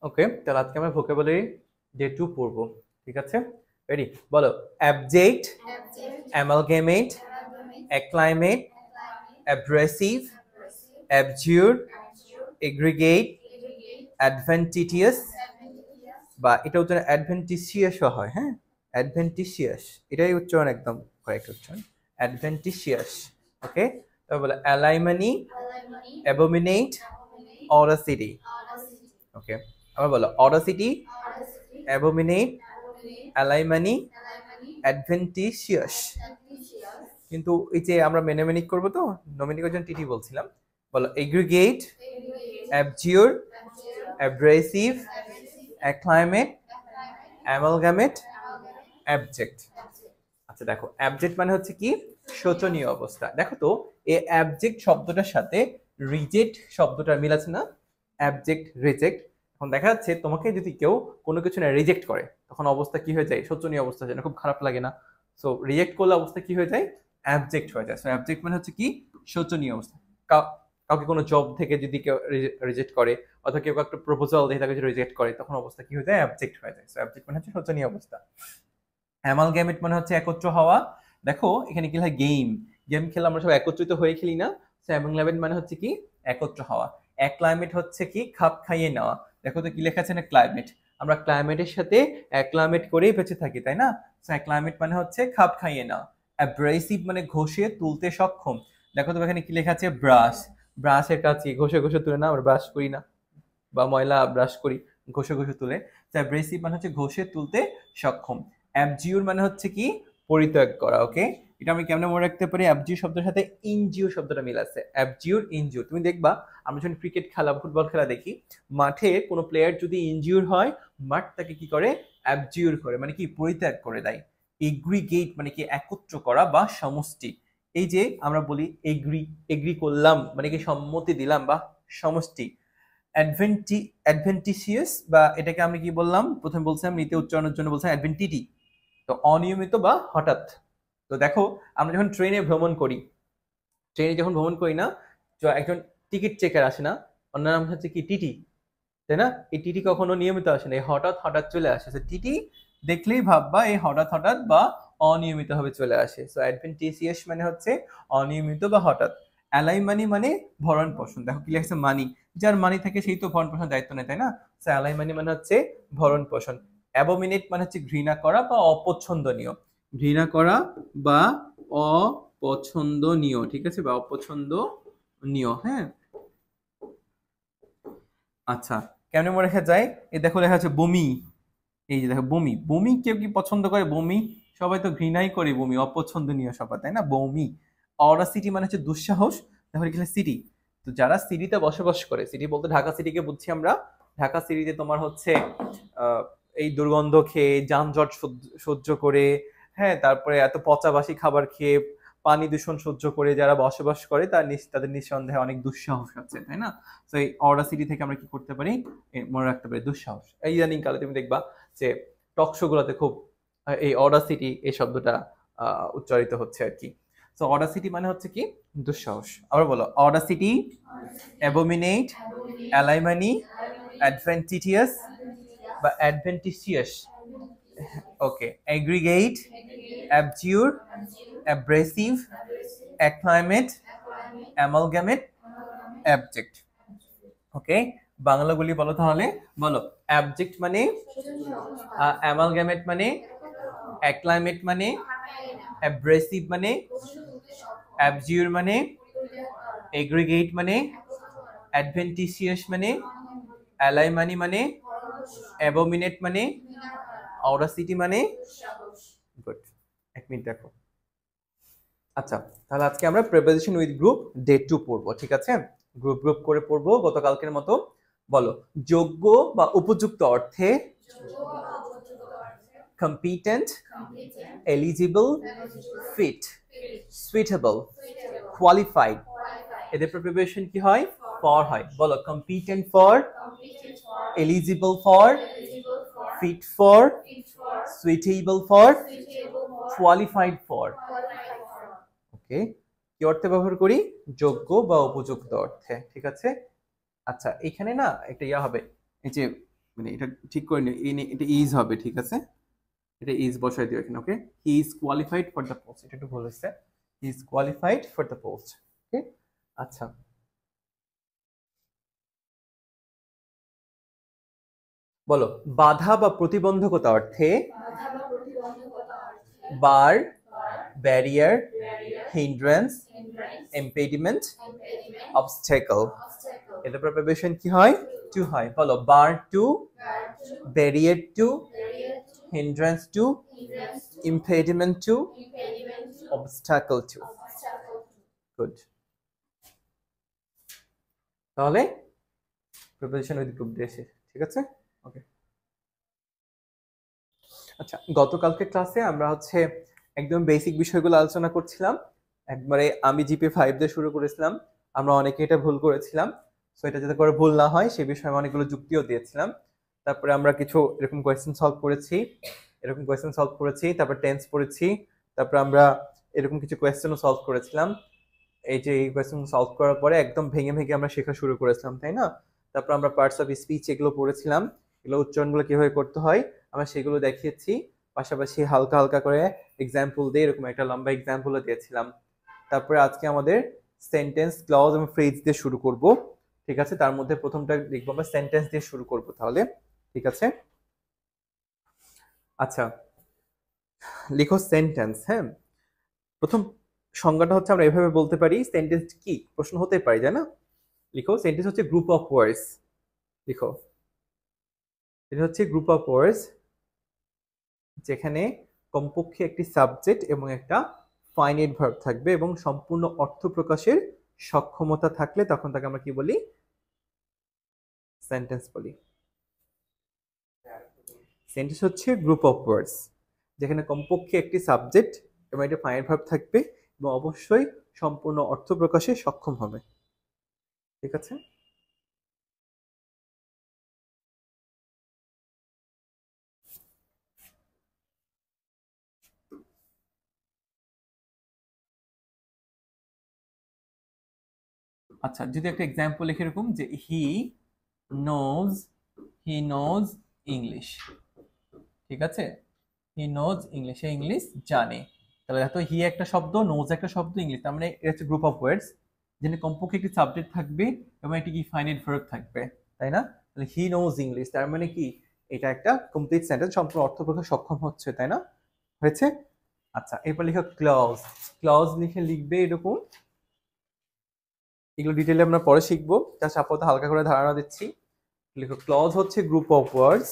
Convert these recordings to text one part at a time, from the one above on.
ওকে, তাহলে আজকে আমরা ভোকাবুলারি ডে 2 পড়ব। ঠিক আছে, রেডি? বলো অ্যাবজেক্ট, অ্যামালগেমেট, অ্যাক্লাইমেট, অ্যাব্রেসিভ, অ্যাবজিউর, এগ্রিগেট, অ্যাডভেন্টিটিয়াস, বা এটা উচ্চারণ অ্যাডভেন্টিসিয়াসও হয়। হ্যাঁ, অ্যাডভেন্টিসিয়াস, এটাই উচ্চারণ একদম কারেক্ট উচ্চারণ, অ্যাডভেন্টিসিয়াস। ওকে, তারপর বলো অ্যালাইমানি, অ্যাবোমিনেট, অরাসিটি। ওকে, আবার বলো অরাসিটি, অ্যাবোমিনেট, অ্যালাইমানি, অ্যাডভেন্টিসিয়াস। কিন্তু এই যে আমরা মেনেমেনিক করবো তো, নমিনিকের জন্য টিটি বলছিলাম। বলো এগ্রিগেট, অ্যাবজিউর, অ্যাব্রেসিভ, অ্যাক্লাইমেট, অ্যামালগামেট, অ্যাবজেক্ট। আচ্ছা দেখো, অ্যাবজেক্ট মানে হচ্ছে কি শোচনীয় অবস্থা। দেখো তো এই অ্যাবজেক্ট শব্দটার সাথে রিজেক্ট শব্দটার মিল আছে না? Object, reject. এখন দেখা যাচ্ছে তোমাকে যদি কেউ কোনো কিছু না রিজেক্ট করে, তখন অবস্থা কি হয়ে যায়? শোচনীয় অবস্থা হয়ে যায় না? খুব খারাপ লাগে না? সো রিজেক্ট করলে অবস্থা কি হয়ে যায়? অ্যাবজেক্ট হয়ে যায়। সো অ্যাবজেক্ট মানে হচ্ছে কি শোচনীয় অবস্থা। কাউকে কোনো জব থেকে যদি কেউ রিজেক্ট করে, অথবা কেউ একটা প্রপোজাল দিয়ে তাকে রিজেক্ট করে, তখন অবস্থা কি হয়ে যায়? অ্যাবজেক্ট হয়ে যায়। সো অ্যাবজেক্ট মানে হচ্ছে শোচনীয় অবস্থা। অ্যামালগেমেট মানে হচ্ছে একত্র হওয়া। দেখো এখানে কি হয়, গেম গেম খেলে আমরা সব একত্রিত হয়ে খেলি না? সো অ্যামালগেমেট মানে হচ্ছে কি একত্র হওয়া। অ্যাক্লাইমেট হচ্ছে কি খাপ খাইয়ে নেওয়া। দেখো তো কি লেখা আছে না, ক্লাইমেট। আমরা ক্লাইমেটের সাথে অ্যাক্লাইমেট করেই বেঁচে থাকি, তাই না? সো অ্যাক্লাইমেট মানে হচ্ছে খাপ খাইয়ে নেওয়া। অ্যাব্রেসিভ মানে ঘষে তুলতে সক্ষম। দেখো তো এখানে কি লেখা আছে, ব্রাশ। ব্রাশের কাজ কি? ঘষে ঘষে তুলে না? আমরা ব্রাশ করি না, বা ময়লা ব্রাশ করি ঘষে ঘষে তুলে। অ্যাব্রেসিভ মানে হচ্ছে ঘষে তুলতে সক্ষম। অ্যাবজিউর মানে হচ্ছে কি পরিত্যাগ করা। ওকে, এটা আমি কেমন মনে রাখতে পারি? অ্যাবজিউর শব্দের সাথে ইনজিউর শব্দটা মিল আছে। Abjure, injure. তুমি দেখবা আমরা যখন ক্রিকেট খেলা, ফুটবল খেলা দেখি, মাঠে কোনো প্লেয়ার যদি ইনজিউর হয়, মাঠ তাকে কি করে? অ্যাবজিউর করে, মানে কি পরিত্যাগ করে দেয়। এগ্রিগেট মানে কি একত্র করা বা সমষ্টি। এই যে আমরা বলি এগ্রি, এগ্রি করলাম মানে কি সম্মতি দিলাম বা সমষ্টি। অ্যাডভেন্টিসিয়াস, বা এটাকে আমি কি বললাম প্রথমে বলছিলাম নিতে উচ্চারণের জন্য বলছিলাম অ্যাডভেন্টিটি। তো অনিয়মিত বা হঠাৎ। তো দেখো আমরা যখন ট্রেনে ভ্রমণ করি, ট্রেনে যখন ভ্রমণ করি না, তো একজন টিকিট চেকার আসে না, ওনার নাম হচ্ছে কি টিটি, তাই না? এই টিটি কখনো নিয়মিত আসে না, এই হঠাৎ হঠাৎ চলে আসে। তো টিটি দেখলেই ভাববা এই হঠাৎ হঠাৎ বা অনিয়মিত ভাবে চলে আসে। সো অ্যাডভেন্টিসিয়াস মানে হচ্ছে অনিয়মিত বা হঠাৎ। অ্যালাই মানি মানে ভরণ পোষণ। দেখো কি লেখছে, মানি। যার মানি থাকে সেই তো ভরণ পোষণ দায়িত্ব নেয়, তাই না? সো অ্যালাই মানি মানে হচ্ছে ভরণ পোষণ। অ্যাবোমিনেট মানে হচ্ছে ঘৃণা করা বা অপছন্দনীয়। ঘৃণা করা বা অপছন্দনীয়, ঠিক আছে, বা অপছন্দনীয়। হ্যাঁ, আচ্ছা, কেমনে মনে রাখা যায়? এই দেখো লেখা আছে বমি। এই যে দেখো বমি, বমি কেউ কি পছন্দ করে? বমি সবাই তো ঘৃণাই করে, বমি অপছন্দনীয় সবার, তাই না? বমি। অরাসিটি মানে হচ্ছে দুঃসাহস। তাহলে কি সিটি? তো যারা সিটিতে বসবাস করে, সিটি বলতে ঢাকা সিটিকে বুঝছি আমরা। ঢাকা সিটিতে তোমার হচ্ছে আহ, এই দুর্গন্ধ খেয়ে, যানজট সহ্য করে, হ্যাঁ, তারপরে এত পচাবাসি খাবার খেয়ে, পানি দূষণ সহ্য করে যারা বসবাস করে, তাদের নিঃসন্দেহে অনেক দুঃসাহস আছে, তাই না? তো এই অরাসিটি থেকে আমরা কি করতে পারি? মনে রাখতে পারি দুঃসাহস। এই ইদানিং কালে তুমি দেখবা যে টক শো গুলাতে খুব এই অডাসিটি এই শব্দটা উচ্চারিত হচ্ছে আর কি। সো অডাসিটি মানে হচ্ছে কি দুঃসাহস। আবার বলো অডাসিটি, অ্যাবোমিনেট, অ্যালাইমানি, অ্যাডভেন্টিটিয়াস বা অ্যাডভেন্টিসিয়াস। ওকে, এগ্রিগেট, অ্যাবজিউর, অ্যাব্রেসিভ, অ্যাক্লাইমেট, অ্যামালগামেট, অ্যাবজেক্ট। ওকে, বাংলাগুলি বলো তাহলে। বলো অ্যাবজেক্ট মানে, অ্যামালগামেট মানে, অ্যাক্লাইমেট মানে, অ্যাব্রেসিভ মানে, অ্যাবজিউর মানে, এগ্রিগেট মানে, অ্যাডভেন্টিসিয়াস মানে, অ্যালাইমানি মানে, অ্যাবোমিনেট মানে, অরাসিটি মানে। গুড, এক মিনিট দেখো। আচ্ছা, তাহলে আজকে আমরা প্রিপোজিশন উইথ গ্রুপ ডে 2 পড়বো, ঠিক আছে? গ্রুপ গ্রুপ করে পড়বো গতকালকের মতো। বলো যোগ্য বা উপযুক্ত অর্থে, competent, eligible, fit, suitable, qualified. এদের প্রিপোজিশন কি হয়? ফর হয়। বলো competent for, eligible for, fit for, suitable for, qualified for. Okay, কি অর্থে ব্যবহার করি? যোগ্য বা উপযুক্ত অর্থে, ঠিক আছে? আচ্ছা, এখানে না একটা ইয়া হবে, এই যে মানে এটা ঠিক করে নিও, এটা ইজ হবে, ঠিক আছে, এটা ইজ বসাই দিও এখানে। Okay, he is qualified for the post, এটা একটু ভুল হয়েছে, he is qualified for the post. Okay, আচ্ছা বলো, বাধা বা প্রতিবন্ধকতা অর্থে bar, barrier, hindrance, impediment, obstacle, এটা প্রিপারেশন কি হয়? টু হয়। বলো, bar to, barrier to, hindrance to, impediment to, obstacle to. Good. তাহলে প্রিপারেশন উইথ গ্রুপ ডে শেষ, ঠিক আছে। ওকে, আচ্ছা গতকালকে ক্লাসে আমরা হচ্ছে একদম বেসিক বিষয়গুলো আলোচনা করছিলাম, একবারে আমি জিপি 5 দিয়ে শুরু করেছিলাম, আমরা অনেকে এটা ভুল করেছিলাম, সো এটা যাতে করে ভুল না হয় সেই বিষয়ে আমি অনেকগুলো যুক্তিও দিয়েছিলাম। তারপরে আমরা কিছু এরকম কোয়েশ্চেন সলভ করেছি, তারপর টেন্স পড়েছি, তারপর আমরা এরকম কিছু কোয়েশ্চেনও সলভ করেছিলাম। এই যে এই কোয়েশ্চেন সলভ করার পরে একদম ভেঙে ভেঙে আমরা শেখা শুরু করেছিলাম, তাই না? তারপর আমরা পার্টস অফ স্পিচ এগুলো পড়েছিলাম, এগুলো উচ্চারণগুলো কিভাবে করতে হয় আমরা সেগুলো দেখিয়েছি, পাশাপাশি হালকা হালকা করে এক্সাম্পল দিয়ে এরকম একটা লম্বা এক্সাম্পলও দিয়েছিলাম। তারপরে আজকে আমাদের সেন্টেন্স, ক্লজ এবং ফ্রেজ দিয়ে শুরু করব, ঠিক আছে। তার মধ্যে প্রথমটা লিখবো আমরা সেন্টেন্স দিয়ে শুরু করব তাহলে, ঠিক আছে। আচ্ছা লিখো সেন্টেন্স। হ্যাঁ, প্রথম সংজ্ঞাটা হচ্ছে আমরা এভাবে বলতে পারি, সেন্টেন্স কি প্রশ্ন হতে পারে, তাই না? লিখো, সেন্টেন্স হচ্ছে গ্রুপ অফ ওয়ার্ডস। লিখো, এটা হচ্ছে গ্রুপ অফ ওয়ার্ডস যেখানে কমপক্ষে একটি সাবজেক্ট এবং একটা ফাইনাইট ভার্ব থাকবে এবং সম্পূর্ণ অর্থ প্রকাশের সক্ষমতা থাকলে তখন তাকে আমরা কি বলি? সেন্টেন্স বলি। সেন্টেন্স হচ্ছে গ্রুপ অফ ওয়ার্ডস যেখানে কমপক্ষে একটি সাবজেক্ট এবং একটা ফাইনাইট ভার্ব থাকবে এবং অবশ্যই সম্পূর্ণ অর্থ প্রকাশে সক্ষম হবে, ঠিক আছে। আচ্ছা যদি একটা এক্সাম্পল লিখে এরকম যে নোজ হি নোজ ইংলিশ, ঠিক আছে, হি নোজ ইংলিশ, সে ইংলিশ জানে। তাহলে দেখো হি একটা শব্দ, নোজ একটা শব্দ, ইংলিশ, তার মানে এটা হচ্ছে গ্রুপ অফ ওয়ার্ডস যেখানে কমপক্ষে একটি সাবজেক্ট থাকবে এবং একটি কি ফাইনাইট ভার্ব থাকবে, তাই না? তাহলে হি নোজ ইংলিশ তার মানে কি এটা একটা কমপ্লিট সেন্টেন্স, সম্পূর্ণ অর্থ প্রকাশ সক্ষম হচ্ছে, তাই না? হয়েছে। আচ্ছা এরপর লিখো ক্লজ। ক্লজ লিখবে এরকম, এগুলো ডিটেইলে আমরা পরে শিখবো, জাস্ট আপাতত হালকা করে ধারণা দিচ্ছি। লিখো, ক্লজ হচ্ছে গ্রুপ অফ ওয়ার্ডস,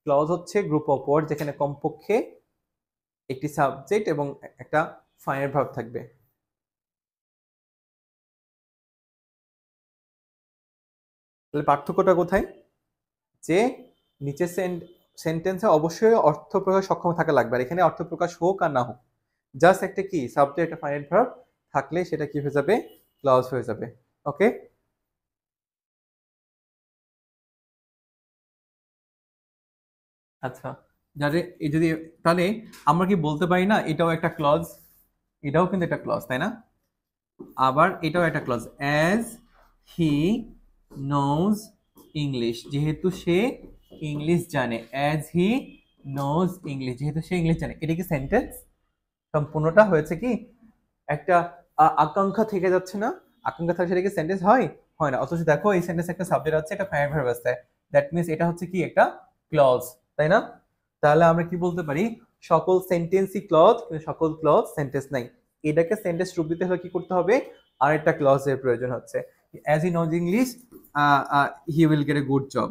ক্লজ হচ্ছে গ্রুপ অফ ওয়ার্ড যেখানে কমপক্ষে একটি সাবজেক্ট এবং একটা ফাইনাইট ভার্ব থাকবে। তাহলে পার্থক্যটা কোথায়? যে নিচে সেন্টেন্সে অবশ্যই অর্থ প্রকাশ সক্ষম থাকা লাগবে, আর এখানে অর্থ প্রকাশ হোক আর না হোক, জাস্ট একটা কি সাবজেক্ট একটা ফাইনাইট ভার্ব থাকলে সেটা কি হয়ে যাবে? ক্লজ হয়ে যাবে। ওকে, আচ্ছা যারে এই যদি তাহলে আমরা কি বলতে পারি না এটাও একটা ক্লজ, এটাও কিন্তু একটা ক্লজ, তাই না? আবার এটাও একটা clause, as he knows English, যেহেতু সে ইংলিশ জানে, অ্যাজ হি নোজ ইংলিশ, যেহেতু সে ইংলিশ জানে, এটা কি সেন্টেন্স? সম্পূর্ণটা হয়েছে কি একটা আকাঙ্ক্ষা থেকে যাচ্ছে না? আকাঙ্ক্ষা থাকলে সেটা কি সেন্টেন্স হয়? হয় না। অথচ দেখো এই সেন্টেন্স একটা সাবজেক্ট আছে, একটা ফাইনাইট ভার্ব আছে, দ্যাট মিন্স এটা হচ্ছে কি একটা ক্লজ, তাই না? তাহলে আমরা কি বলতে পারি? সকল সেন্টেন্সই ক্লজ কিন্তু সকল ক্লজ সেন্টেন্স নাই। এটাকে সেন্টেন্স রূপ দিতে হলে কি করতে হবে? আরেকটা ক্লজের প্রয়োজন হচ্ছে। As he knows English he will get a good job,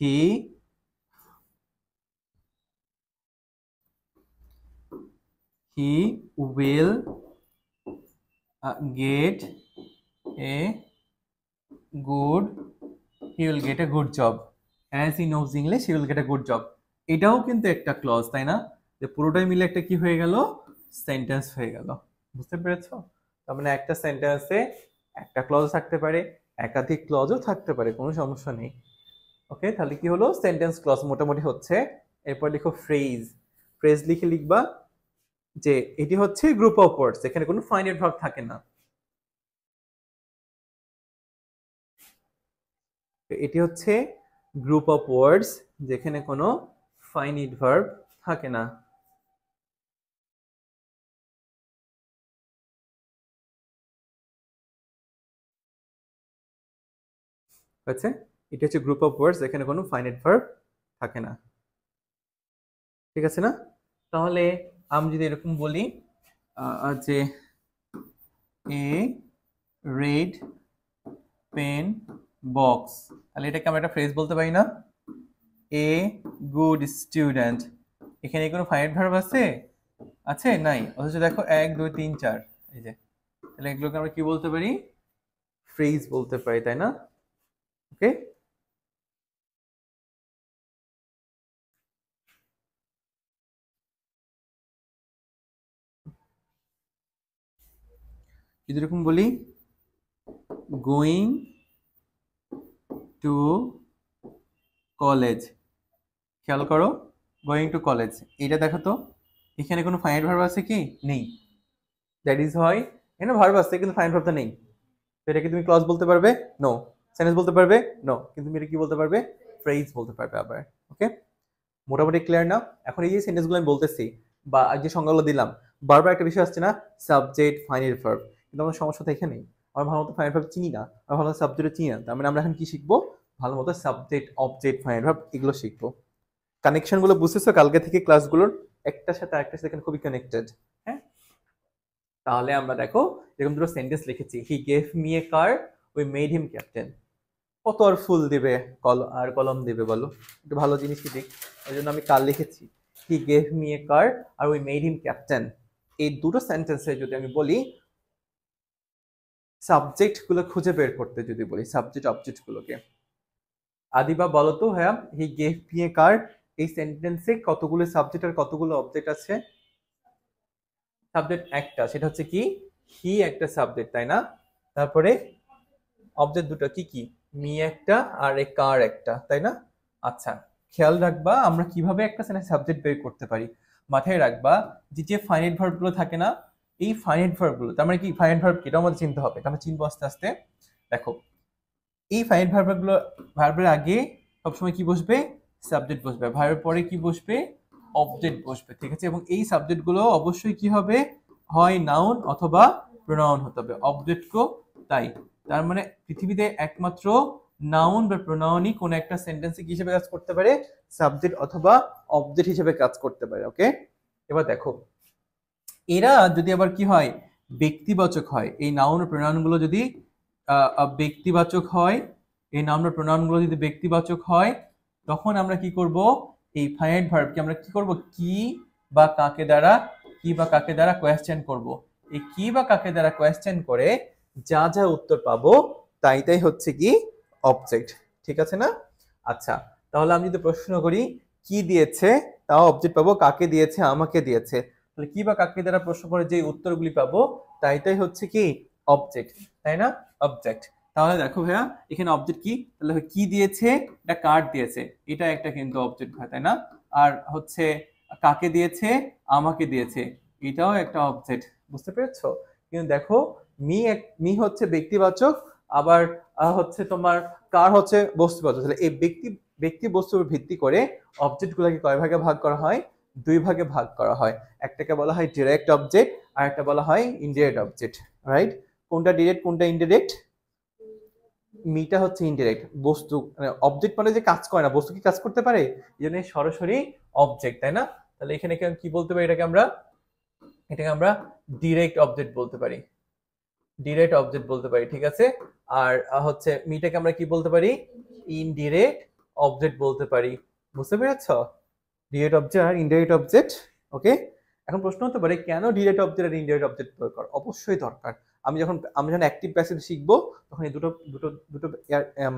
he will get a good, he will get a good job, as he knows English he will get a good job. এটাও কিন্তু একটা clause, তাই না? যে পুরোটাই মিলে একটা কি হয়ে গেল? সেন্টেন্স হয়ে গেল। বুঝতে পেরেছো? তার মানে একটা সেন্টেন্সে একটা ক্লজ থাকতে পারে, একাধিক ক্লজও থাকতে পারে, কোনো সমস্যা নেই। ওকে, তাহলে কি হলো? সেন্টেন্স ক্লজ মোটামুটি হচ্ছে। এরপর লিখো ফ্রেজ। ফ্রেজ লিখবা যে এটি হচ্ছে গ্রুপ অফ ওয়ার্ডস এখানে কোনো ফাইনাইট ভার্ব থাকে না, এটি হচ্ছে গ্রুপ অফ ওয়ার্ডস যেখানে কোনো ফাইনিট ভার্ব থাকে না। হচ্ছে এটা হচ্ছে গ্রুপ অফ ওয়ার্ডস যেখানে কোনো ফাইনিট ভার্ব থাকে না। ঠিক আছে না? তাহলে আমি যদি এরকম বলি যে এ রেড পেন বক্স, তাহলে এটাকে আমরা একটা ফ্রেজ বলতে পারি না? এ গুড স্টুডেন্ট, এখানে কোনো ফাইনাইট ভার্ব আছে? আছে? নাই। অথচ দেখো 1 2 3 4, এই যে, তাহলে এগুলোকে আমরা কি বলতে পারি? ফ্রেজ বলতে পারি, তাই না? ওকে, যদি এরকম বলি গোয়িং টু কলেজ, খেয়াল করো, গোয়িং টু কলেজ, এটা দেখো তো এখানে কোনো ফাইনাইট ভার্ব আছে কি? নেই। দ্যাট ইজ হয় এখানে ভার্ব আছে কিন্তু ফাইনাইট ভার্বটা নেই। তো এটাকে তুমি ক্লজ বলতে পারবে? নো। সেন্টেন্স বলতে পারবে? নো। কিন্তু তুমি এটা কি বলতে পারবে? ফ্রেজ বলতে পারবে আবার। ওকে, মোটামুটি ক্লিয়ার না? এখন এই যে সেন্টেন্সগুলো আমি বলতেছি বা যে সংজ্ঞাগুলো দিলাম, বারবার একটা বিষয় আসছে না, সাবজেক্ট ফাইনাইট ভার্ব, কিন্তু আমার সমস্যা তো এখানেই, আমরা ভালো মতো ফাইনাইট ভার্ব চিনি না, আমরা ভালো সাবজেক্ট চিনি না, তার মানে আমরা এখন কি শিখবো? ভালো মতো সাবজেক্ট অবজেক্ট ফাইনাইট ভার্ব এগুলো শিখবো। কানেকশনগুলো বুঝতেছো? কালকে থেকে ক্লাসগুলোর একটার সাথে আরেকটার সাথে খুবই কানেক্টেড। হ্যাঁ, তাহলে আমরা দেখো এরকম দুটো সেন্টেন্স লিখেছি, he gave me a car, we made him captain. কত আর ফুল দিবে আর কলম দিবে বলো? একটু ভালো জিনিসই দিক, ওই জন্য আমি কার লিখেছি, he gave me a car আর উই মেড হিম ক্যাপ্টেন। এই দুটো সেন্টেন্সে যদি আমি বলি সাবজেক্ট গুলো খুঁজে বের করতে, যদি বলি সাবজেক্ট অবজেক্ট গুলোকে, আদিবা বলো তো হ্যাঁ, হি গেভ মি এ কার, এই সেন্টেন্সে কতগুলো সাবজেক্ট আর কতগুলো অবজেক্ট আছে? সাবজেক্ট একটা, সেটা হচ্ছে কি হি একটা সাবজেক্ট, তাই না? তারপরে অবজেক্ট দুটো, কি কি? মি একটা আর এ কার একটা, তাই না? আচ্ছা, খেয়াল রাখবা আমরা কিভাবে একটা সাবজেক্ট বের করতে পারি। মাথায় রাখবা যে যে ফাইনাইট ভার্ব গুলো থাকে না, এই ফাইনাইট ভার্ব গুলো, তার মানে কি ফাইনাইট ভার্ব কি এটা আমাদের চিনতে হবে, আমরা চিনবো আস্তে আস্তে। দেখো এই ফাইনাইট ভার্ব গুলো, ভার্বের আগে সবসময় কি বসবে? সাবজেক্ট বসবে, ভার্বের পরে কি বসবে? অবজেক্ট বসবে, ঠিক আছে? এবং এই সাবজেক্ট গুলো অবশ্যই কি হবে? হয় নাউন অথবা প্রোনাউন হতে হবে, অবজেক্টও তাই। তার মানে পৃথিবীতে একমাত্র নাউন বা প্রোনাউনই কোন একটা সেন্টেন্সে কি হিসেবে কাজ করতে পারে? সাবজেক্ট অথবা অবজেক্ট হিসেবে কাজ করতে পারে। ওকে, এবার দেখো এরা যদি আবার কি হয়? ব্যক্তিবাচক হয়, এই নাউন ও প্রোনাউন গুলো যদি ব্যক্তিবাচক হয়, এই নাউন ও প্রোনাউন গুলো যদি ব্যক্তিবাচক হয়, তখন আমরা কি করব? এই ফাইনাইট ভার্বকে আমরা কি করব? কি বা কাকে দ্বারা, কি বা কাকে দ্বারা কোয়েশ্চেন করব। এই কি বা কাকে দ্বারা কোয়েশ্চেন করে যা যা উত্তর পাবো তাই তাই হচ্ছে কি? অবজেক্ট। ঠিক আছে না? আচ্ছা, তাহলে আমি যদি প্রশ্ন করি কি দিয়েছে, তাও অবজেক্ট পাবো, কাকে দিয়েছে, আমাকে দিয়েছে, তাহলে কি বা কাকে দ্বারা প্রশ্ন করে যে উত্তরগুলি পাবো তাই তাই হচ্ছে কি? অবজেক্ট, তাই না? অবজেক্ট। তাহলে দেখো ভাইয়া এখানে অবজেক্ট কি? তাহলে কি দিয়েছে? এটা কার্ড দিয়েছে, এটা একটা কিন্তু অবজেক্ট হয়, তাই না? আর হচ্ছে কাকে দিয়েছে? আমাকে দিয়েছে, এটাও একটা অবজেক্ট। বুঝতে পেরেছো? কিন্তু দেখো মি হচ্ছে ব্যক্তিবাচক, আবার হচ্ছে তোমার কার হচ্ছে বস্তুবাচক। তাহলে এই ব্যক্তি বস্তুর ভিত্তি করে অবজেক্ট গুলোকে কয় ভাগে ভাগ করা হয়? দুই ভাগে ভাগ করা হয়। একটাকে বলা হয় ডিরেক্ট অবজেক্ট আর একটা বলা হয় ইনডিরেক্ট অবজেক্ট, রাইট? কোনটা ডিরেক্ট কোনটা ইনডিরেক্ট? মিটা হচ্ছে ইনডিরেক্ট, বস্তু মানে অবজেক্ট মানে যে কাজ করে না, বস্তু কি কাজ করতে পারে? এই জন্য সরাসরি অবজেক্ট, তাই না? তাহলে এখানে কি বলতে পারি? এটাকে আমরা ডিরেক্ট অবজেক্ট বলতে পারি, ডিরেক্ট অবজেক্ট বলতে পারি, ঠিক আছে? আর হচ্ছে মিটাকে আমরা কি বলতে পারি? ইনডিরেক্ট অবজেক্ট বলতে পারি। বুঝতে পেরেছো? ডিরেক্ট অবজেক্ট আর ইনডিরেক্ট অবজেক্ট। ওকে, এখন প্রশ্ন হতে পারে কেন ডিরেক্ট অবজেক্ট আর ইনডিরেক্ট অবজেক্ট দরকার? অবশ্যই দরকার। আমরা যখন অ্যাক্টিভ প্যাসিভ শিখবো তখন এই দুটো দুটো দুটো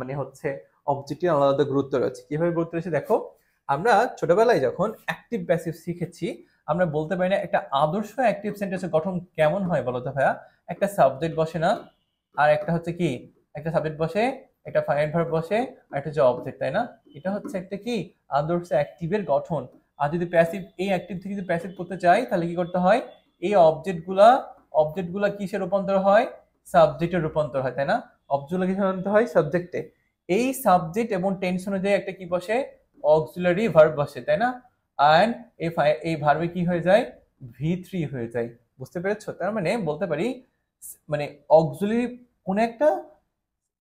মানে হচ্ছে অবজেক্টের আলাদা আলাদা গুরুত্ব রয়েছে। কিভাবে গুরুত্ব রয়েছে দেখো, আমরা ছোটবেলায় যখন অ্যাক্টিভ প্যাসিভ শিখেছি, আমরা বলতে পারি না একটা আদর্শ অ্যাক্টিভ সেন্টেন্সের গঠন কেমন হয় বলো তো ভাইয়া? একটা সাবজেক্ট বসে না, আর একটা হচ্ছে কি, একটা সাবজেক্ট বসে, একটা ফাইনাইট ভার্ব বসে, আর একটা হচ্ছে অবজেক্ট, তাই না? এটা হচ্ছে একটা কি আদর্শ অ্যাক্টিভের গঠন। আর যদি প্যাসিভ, এই অ্যাক্টিভ থেকে যদি প্যাসিভ করতে চাই তাহলে কি করতে হয়? এই অবজেক্টগুলা কিসে রূপান্তর হয়? সাবজেক্টে রূপান্তর হয়, তাই না? অবজেক্টগুলো কিসে রূপান্তর হয়? সাবজেক্টে। এই সাবজেক্ট এবং টেন্স অনুযায়ী একটা কি বসে, অক্সিলারি ভার্ব বসে, তাই না? এন্ড এই ভার্বে কি হয়ে যায়, ভি3 হয়ে যায়। বুঝতে পেরেছো? তার মানে বলতে পারি মানে অক্সিলারি কোন একটা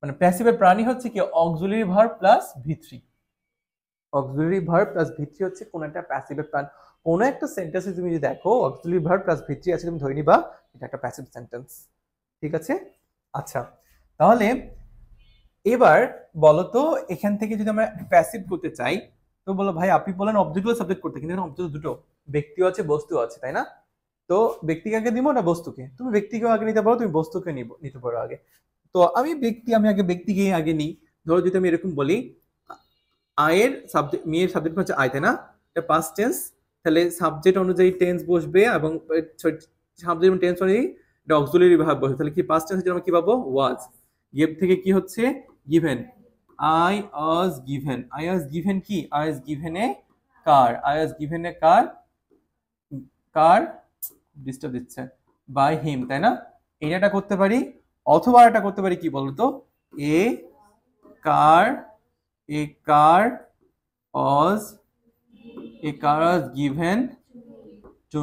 মানে প্যাসিভের প্রাণী হচ্ছে কি auxiliary verb plus ভি3। Auxiliary verb plus ভি3 হচ্ছে কোন একটা প্যাসিভের প্রাণ। কোন একটা সেন্টেন্সে তুমি যদি দেখো অক্সিলারি ভার্ব প্লাস ভি3 আছে, তুমি ধরে নিবা এটা একটা প্যাসিভ সেন্টেন্স। ঠিক আছে? আচ্ছা, তাহলে এবার বলো তো এখান থেকে যদি আমরা প্যাসিভ করতে চাই, তো বলো ভাই আপনি বলেন অবজেক্ট সাবজেক্ট করতে, কিন্তু অবজেক্ট দুটো, ব্যক্তিও আছে বস্তু আছে, তাই না? তো ব্যক্তিকে আগে দিব না বস্তুকে? তুমি ব্যক্তিকে আগে নিতে পারো, তুমি বস্তুকে নিতে পারো আগে। তো আমি আগে ব্যক্তিকে আগে নিই। ধরো যদি আমি এরকম বলি আয়ের সাবজেক্ট, মেয়ের সাবজেক্ট হচ্ছে আয়, তাই না? এটা পাস্ট টেন্স, তাহলে সাবজেক্ট অনুযায়ী টেন্স বসবে এবং সাবজেক্ট টেন্স অনুযায়ী এটা অক্সিলারি ভার্ব বসবে। তাহলে কি পাস্ট টেন্সে আমরা কি পাবো, ওয়াজ। গিভ থেকে কি হচ্ছে, given. I was given, I was given কি, I was given a car, I was given a car, car disturb দিচ্ছে, বাই হিম, তাই না? এটা করতে পারি, অথবা এটা করতে পারি কি বলতো, এ কার, a car was given to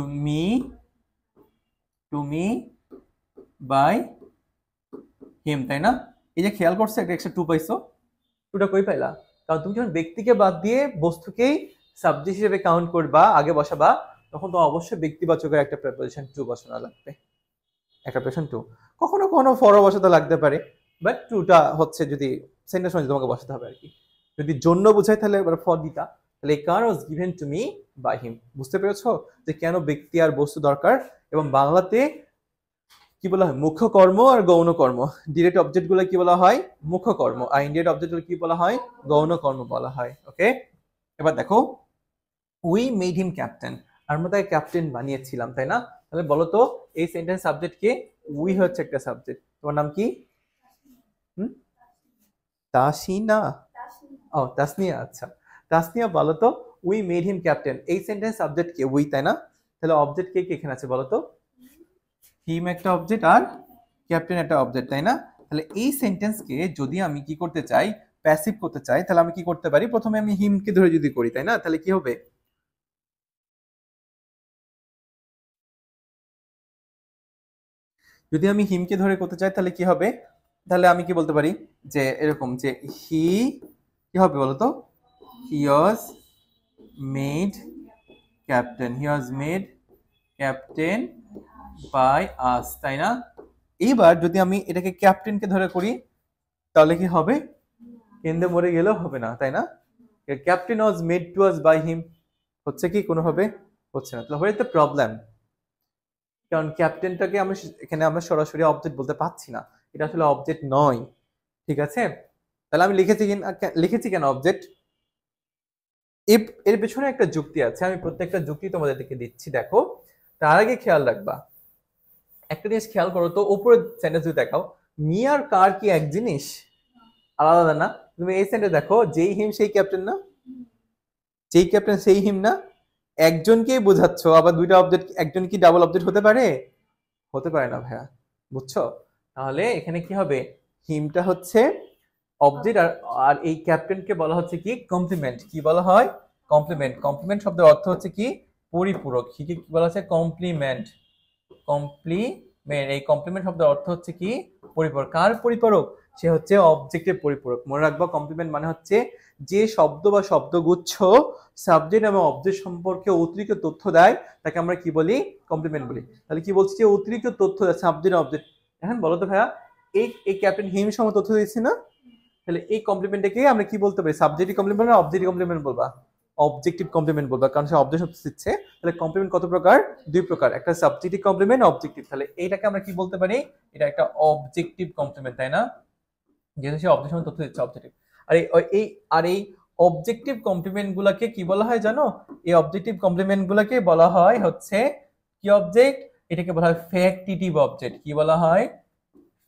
me by him, তাই না? এই যে খেয়াল করছো একটা এক্সট্রা টু পাইছো, টুটা কই পাইলা? কারণ তুমি যখন ব্যক্তিকে বাদ দিয়ে বস্তুকেই সাবজেক্ট হিসেবে কাউন্ট করবা, আগে বসাবা, তখন তো অবশ্যই ব্যক্তিবাচকের একটা প্রেপোজিশন টু বসানো লাগবে, একটা প্রেপোজিশন টু। কখনো কখনো ফরও বসাতে লাগতে পারে, বাট টুটা হচ্ছে যদি সেন্টেন্স অনুযায়ী তোমাকে বসাতে হবে আর কি। যদি জন্য বোঝায় তাহলে এবার ফর দিতা, তাহলে এই car was given to me by him. বুঝতে পেরেছো যে কেন ব্যক্তি আর বস্তু দরকার? এবং বাংলাতে কি বলা হয়, মুখ্য কর্ম আর গৌণ কর্ম। ডিরেক্ট অবজেক্ট গুলো কি বলা হয়, মুখ্য কর্ম, আর ইনডিরেক্ট অবজেক্ট গুলো কি বলা হয়, গৌণ কর্ম বলা হয়। ওকে, এবার দেখো উই মেড হিম ক্যাপ্টেন, আমরা তাকে ক্যাপ্টেন বানিয়েছিলাম, তাই না? তাহলে বলো তো এই সেন্টেন্স সাবজেক্ট কে, উই হচ্ছে একটা সাবজেক্ট। তোমার নাম কি? তাসিনা, ও তাসনিয়া, আচ্ছা তাসনিয়া, বলো তো উই মেড হিম ক্যাপ্টেন, এই সেন্টেন্স সাবজেক্ট কে, উই, তাই না? তাহলে অবজেক্ট কে কে এখানে আছে বলো তো? হিম একটা অবজেক্ট আর ক্যাপ্টেন একটা অবজেক্ট, তাই না? তাহলে এই সেন্টেন্সকে যদি আমি কি করতে চাই, প্যাসিভ করতে চাই, তাহলে আমি কি করতে পারি, প্রথমে আমি হিমকে ধরে যদি করি, তাই না? তাহলে কি হবে, যদি আমি হিমকে ধরে করতে চাই তাহলে কি হবে, তাহলে আমি কি বলতে পারি যে এরকম যে হি, কি হবে বলতো, he was made captain, he was made captain by us, তাই না? এইবার যদি আমি এটাকে ক্যাপ্টেনকে ধরে করি তাহলে কি হবে, কেন্দ্রে মরে গেলেও হবে না, তাই না? Captain was made to us by him, হচ্ছে কি কোনো হবে, হচ্ছে না। তাহলে হোয়াট ইজ দ্য প্রবলেম? কারণ ক্যাপ্টেনটাকে আমরা এখানে আমরা সরাসরি অবজেক্ট বলতে পাচ্ছি না, এটা আসলে অবজেক্ট নয়। ঠিক আছে, তাহলে আমি লিখেছি কেন অবজেক্ট? এর পেছনে একটা যুক্তি আছে, আমি প্রত্যেকটা যুক্তি তোমাদেরকে দিচ্ছি, দেখো। তার আগে খেয়াল রাখবা একটা জিনিস, খেয়াল করো তো উপরের সেন্টেন্স যদি দেখাও, মি আর কার কি এক জিনিস, আলাদা না? তুমি এই সেন্টেন্স দেখো, যেই হিম সেই ক্যাপ্টেন না, যেই ক্যাপ্টেন সেই হিম না, একজনকেই বোঝাচ্ছ, আবার দুইটা অবজেক্ট, একজন কি ডাবল অবজেক্ট হতে পারে? হতে পারে না ভাইয়া, বুঝছো? তাহলে এখানে কি হবে, হিমটা হচ্ছে অবজেক্ট, আর এই ক্যাপ্টেনকে বলা হচ্ছে কি কমপ্লিমেন্ট। কি বলা হয়, কমপ্লিমেন্ট। কমপ্লিমেন্ট শব্দের অর্থ হচ্ছে কি পরিপূরক, কি কি বলা হচ্ছে, কমপ্লিমেন্ট, কমপ্লিমেন্ট। এই কমপ্লিমেন্ট শব্দের অর্থ হচ্ছে কি পরিপূরক। কার পরিপূরক? সে হচ্ছে অবজেক্টের পরিপূরক। মনে রাখবা কমপ্লিমেন্ট মানে হচ্ছে যে শব্দ বা শব্দগুচ্ছ সাবজেক্ট এবং অবজেক্ট সম্পর্কে অতিরিক্ত তথ্য দেয় তাকে আমরা কি বলি, কমপ্লিমেন্ট বলি। তাহলে কি বলছি, যে অতিরিক্ত তথ্য দেয় সাবজেক্ট অবজেক্ট। এখন বলো তো ভাইয়া, এই ক্যাপ্টেন হিম সময় তথ্য দিচ্ছি না, তাহলে এই কমপ্লিমেন্টকে আমরা কি বলতে পারি, সাবজেক্টিভ কমপ্লিমেন্ট না অবজেক্টিভ কমপ্লিমেন্ট বলবা? অবজেক্টিভ কমপ্লিমেন্ট বলবা, কারণ সে অবজেক্ট শব্দ দিচ্ছে। তাহলে কমপ্লিমেন্ট কত প্রকার, দুই প্রকার, একটা সাবজেক্টিভ কমপ্লিমেন্ট, অবজেক্টিভ। তাহলে এইটাকে আমরা কি বলতে পারি, এটা একটা অবজেক্টিভ কমপ্লিমেন্ট, তাই না? যেহেতু সে অবজেক্ট তথ্য দিচ্ছে, অবজেক্টিভ। আর এই অবজেক্টিভ কমপ্লিমেন্ট গুলাকে কি বলা হয় জানো? এই অবজেক্টিভ কমপ্লিমেন্ট গুলাকে বলা হয় হচ্ছে কি অবজেক্ট, এটাকে বলা হয় ফ্যাক্টিটিভ অবজেক্ট। কি বলা হয়,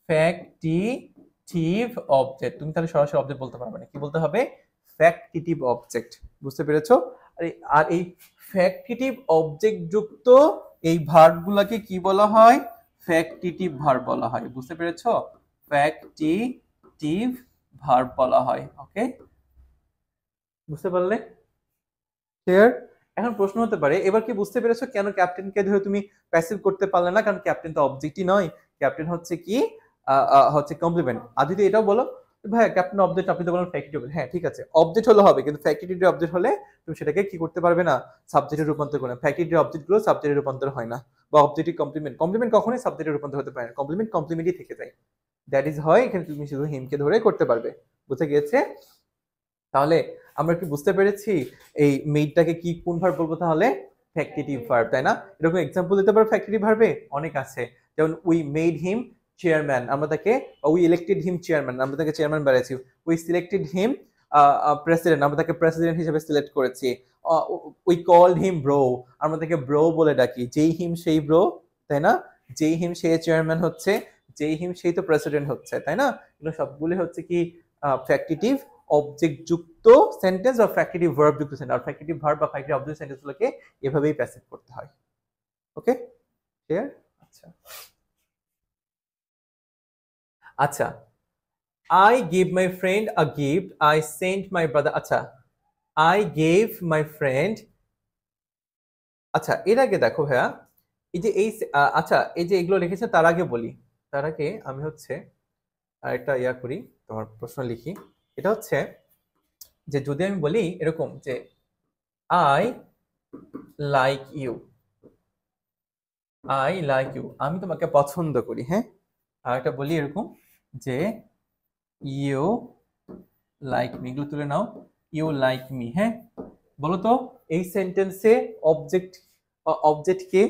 ফ্যাক্টিটিভ অবজেক্ট। তুমি তাহলে সরাসরি অবজেক্ট বলতে পারবে না, কি বলতে হবে, ফ্যাক্টিটিভ অবজেক্ট। বুঝতে পেরেছো? আর এই ফ্যাক্টিটিভ অবজেক্ট যুক্ত এই ভার্ব গুলাকে কি বলা হয়, ফ্যাক্টিটিভ ভার্ব বলা হয়। বুঝতে পেরেছো? ফ্যাক্টিটিভ ভার্ব বলা হয়। ওকে, বুঝতে পারলে? ক্লিয়ার? এখন প্রশ্ন হতে পারে, এবার কি বুঝতে পেরেছো কেন ক্যাপ্টেনকে ধরে তুমি প্যাসিভ করতে পারলে না? কারণ ক্যাপ্টেন তো অবজেক্টই নয়, ক্যাপ্টেন হচ্ছে কি হচ্ছে কমপ্লিমেন্ট। আর যদি এটাও বলো ভাই ক্যাপ্টেন অবজেক্ট, আপনি তো বলেন ফ্যাক্টরি অবজেক্ট, হ্যাঁ ঠিক আছে অবজেক্ট হলে হবে, কিন্তু ফ্যাক্টরি অবজেক্ট হলে তুমি সেটাকে কি করতে পারবে না, সাবজেক্টে রূপান্তর করে। ফ্যাক্টরি অবজেক্ট গুলো সাবজেক্টে রূপান্তর হয় না, বা অবজেক্টিভ কমপ্লিমেন্ট, কমপ্লিমেন্ট কখনোই সাবজেক্টে রূপান্তর হতে পারে না, কমপ্লিমেন্ট কমপ্লিমেন্টই থেকে যায়। দ্যাট ইজ হয়, এখানে তুমি শুধু হিমকে ধরে করতে পারবে। বুঝে গিয়েছে? তাহলে আমরা কি বুঝতে পেরেছি এই মেইডটাকে কি কোন ভার্ব বলবো? তাহলে ফ্যাক্টিটিভ ভার্ব, তাই না? এরকম এক্সাম্পল দিতে পারো ফ্যাক্টিটিভ ভার্বে অনেক আছে, যেমন উই মেড হিম চেয়ারম্যান, আমরা তাকে, উই ইলেক্টেড হিম চেয়ারম্যান, আমরা তাকে চেয়ারম্যান বানিয়েছি। উই সিলেক্টেড হিম প্রেসিডেন্ট, আমরা তাকে প্রেসিডেন্ট হিসেবে সিলেক্ট করেছি। উই কল্ড হিম ব্রো, আমরা তাকে ব্রো বলে ডাকি। যেই হিম সেই ব্রো, তাই না? যেই হিম সেই চেয়ারম্যান হচ্ছে, যেই হিম সেই তো প্রেসিডেন্ট হচ্ছে, তাই না? এগুলো সবগুলো হচ্ছে কি ফ্যাক্টিটিভ অবজেক্ট যুক্ত সেন্টেন্স বা ফ্যাক্টিটিভ ভার্ব যুক্ত সেন্টেন্স। আর ফ্যাক্টিটিভ ভার্ব বা ফ্যাক্টিটিভ অবজেক্ট সেন্টেন্সগুলোকে এভাবেই প্যাসিভ করতে হয়। ওকে, ক্লিয়ার? আচ্ছা আচ্ছা, I gave my friend a gift, I sent my brother, আচ্ছা I gave my friend, আচ্ছা এর আগে দেখো ভাইয়া, এই যে এই আচ্ছা এই যে এগুলো লিখেছে তার আগে বলি, তার আগে আমি হচ্ছে আরেকটা ইয়া করি, তোমার প্রশ্ন লিখি। এটা হচ্ছে যে যদি আমি বলি এরকম যে I like you, I like you, আমি তোমাকে পছন্দ করি, হ্যাঁ। আর একটা বলি এরকম যে ইউ লাইক মি, এগুলো তুলে নাও, ইউ লাইক মি, হ্যাঁ। বলো তো এই সেন্টেন্সে অবজেক্ট, অবজেক্ট কে?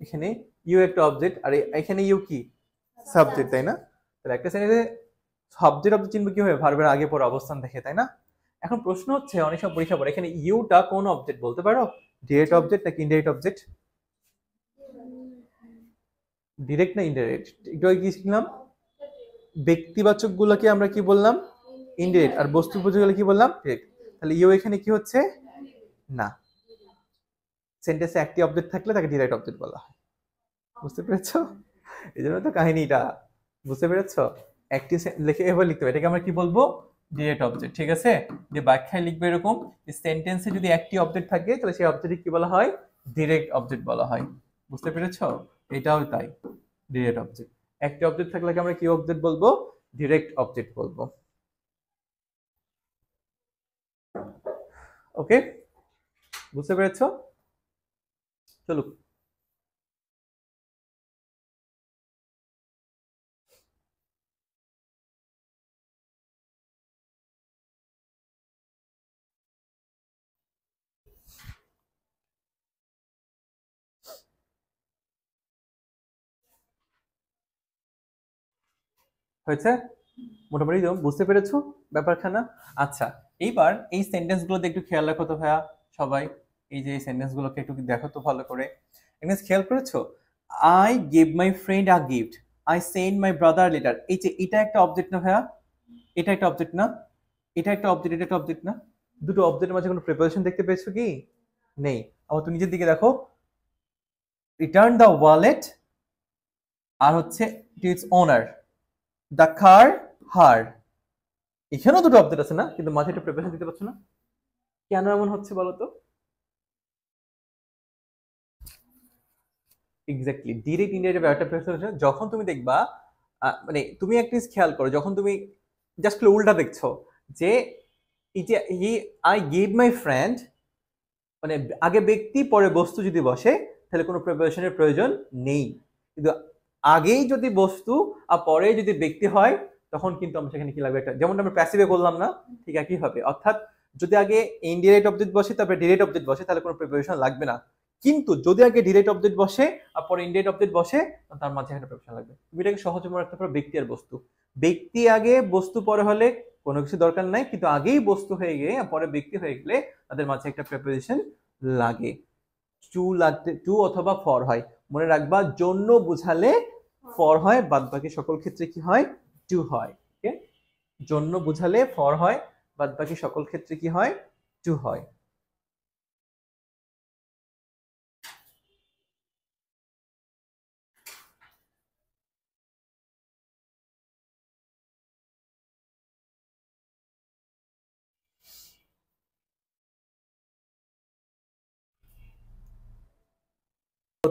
এখানে ইউ একটা অবজেক্ট, আর এখানে ইউ কি? সাবজেক্ট, তাই না? তাহলে একটা সেন্টেন্সে সাবজেক্ট অবজেক্ট চিনব কি হবে? ভার্বের আগে পরে অবস্থান দেখে, তাই না? এখন প্রশ্ন হচ্ছে অনেক সময় পরীক্ষা পড়ে এখানে ইউটা কোন অবজেক্ট বলতে পারো? ডিরেক্ট অবজেক্ট নাকি ইনডাইরেক্ট অবজেক্ট? ডিরেক্ট না ইনডাইরেক্ট? একটু আগে কি শিখলাম? ব্যক্তিবাচক গুলোকে আমরা কি বললাম? ইনডাইরেক্ট। আর বস্তুবাচক গুলো কি বললাম? ডিরেক্ট। তাহলে ইউ এখানে কি হচ্ছে? না। সেন্টেন্সে একটি অবজেক্ট থাকলে তাকে ডিরেক্ট অবজেক্ট বলা হয়। বুঝতে পেরেছো? এই জন্য তো কাহিনীটা, বুঝতে পেরেছো? একটি লিখে এবার লিখতে হবে, এটাকে আমরা কি বলবো? Direct object. ঠিক আছে, যে ব্যাখ্যায় লিখবে এরকম, সেন্টেন্সে যদি একটি অবজেক্ট থাকে তাহলে সেই অবজেক্টকে কি বলা হয়? ডিরেক্ট অবজেক্ট বলা হয়। বুঝতে পেরেছো? এটাও তাই, ডিরেক্ট অবজেক্ট। একটি অবজেক্ট থাকলে আমরা কি অবজেক্ট বলবো? ডিরেক্ট অবজেক্ট বলবো। ওকে, বুঝতে পেরেছো? চলো, হয়েছে? মোটামুটি তো বুঝতে পেরেছো ব্যাপারখানা? আচ্ছা, এইবার এই সেন্টেন্স গুলোতে একটু খেয়াল রাখো তো ভাইয়া সবাই। এই যে এই সেন্টেন্স গুলোকে একটু দেখো তো ভালো করে। এখানে খেয়াল করেছো? I give my friend a gift, I send my brother letter, এই যে এটা একটা অবজেক্ট না ভাইয়া? এটা একটা অবজেক্ট না? এটা একটা অবজেক্ট, এটা একটা অবজেক্ট না? দুটো অবজেক্টের মাঝে কোনো প্রিপোজিশন দেখতে পেয়েছো কি? নেই। আবার তুমি নিজের দিকে দেখো, রিটার্ন দ্য ওয়ালেট, আর হচ্ছে ইটস ওনার, দ্য কার হার, এখানেও দুটো অবজেক্ট আছে না, কিন্তু মাঝে একটা প্রিপারেশন দিতে পারছো না, কেন এমন হচ্ছে বলো তো? এক্স্যাক্টলি, ডিরেক্ট ইনডাইরেক্ট ব্যাপারটা প্রেপারেশন যখন তুমি দেখবা, মানে তুমি একটা জিনিস খেয়াল করো, যখন তুমি জাস্ট উল্টা দেখছো যে এই যে হি, আই গিভ মাই ফ্রেন্ড, মানে আগে ব্যক্তি পরে বস্তু যদি বসে তাহলে কোনো প্রিপারেশনের প্রয়োজন নেই। কিন্তু আগেই যদি বস্তু আর পরে যদি ব্যক্তি হয় তখন কিন্তু আমরা সেখানে কি লাগবে একটা, যেমন আমরা প্যাসিভে করলাম না, ঠিক একই হবে। অর্থাৎ যদি আগে ইনডিরেক্ট অবজেক্ট বসে তারপরে ডিরেক্ট অবজেক্ট বসে তাহলে কোনো প্রিপারেশন লাগবে না। কিন্তু যদি আগে ডিরেক্ট অবজেক্ট বসে আর পরে ইনডিরেক্ট অবজেক্ট বসে, তার মাঝে একটা প্রিপারেশন লাগবে। তুমি এটাকে সহজে মনে রাখতে পারো ব্যক্তি আর বস্তু। ব্যক্তি আগে বস্তু পরে হলে কোনো কিছু দরকার নাই, কিন্তু আগেই বস্তু হয়ে গিয়ে পরে ব্যক্তি হয়ে গেলে তাদের মাঝে একটা প্রিপারেশন লাগে। টু লাগতে টু অথবা ফর হয়। মনে রাখবা জন্য বুঝালে ফর হয়, বাদ বাকি সকল ক্ষেত্রে কি হয়? টু হয়। ওকে, জন্য বুঝালে ফর হয়, বাদ বাকি সকল ক্ষেত্রে কি হয়? টু হয়।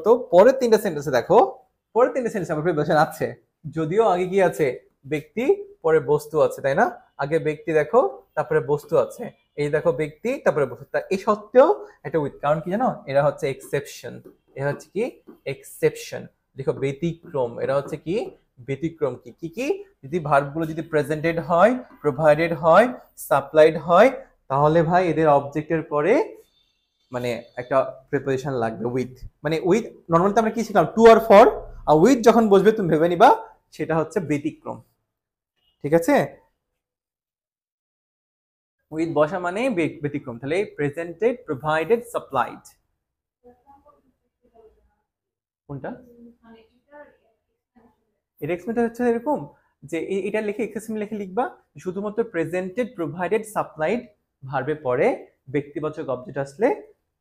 তো পরের তিনটা সেন্টেন্সে দেখো, পরের তিনটা সেন্টেন্সে আমার প্রিপোজিশন আছে, যদিও আগে কি আছে, ব্যক্তি পরে বস্তু আছে, তাই না? আগে ব্যক্তি দেখো, তারপরে বস্তু আছে, এই দেখো ব্যক্তি তারপরে বস্তু, এই সত্ত্বেও একটা উইথ, কারণ কি জানো, এরা হচ্ছে এক্সেপশন, এরা হচ্ছে কি এক্সেপশন, দেখো ব্যতিক্রম, এরা হচ্ছে কি ব্যতিক্রম। কি কি কি যদি ভার্বগুলো যদি প্রেজেন্টেড হয়, প্রোভাইডেড হয়, সাপ্লাইড হয়, তাহলে ভাই এদের অবজেক্টের পরে মানে একটা প্রিপোজিশন লাগবে উইথ, মানে উইথ নর্মালি আমরা কি শিখলাম, টু আর ফর, আর উইথ যখন বসবে তুমি ভেবে নিবা সেটা হচ্ছে ব্যতিক্রম, ঠিক আছে? উইথ বসা মানে ব্যতিক্রম, তাহলে প্রেজেন্টেড, প্রোভাইডেড, সাপ্লাইড, কোনটা? এর এক্সপ্লেনটা হচ্ছে এরকম যে এটা লিখে এক্সপ্রেশন লিখে লিখবা শুধুমাত্র প্রেজেন্টেড, প্রোভাইডেড, সাপ্লাইড ভার্বে পরে ব্যক্তিবাচক অবজেক্ট আসলে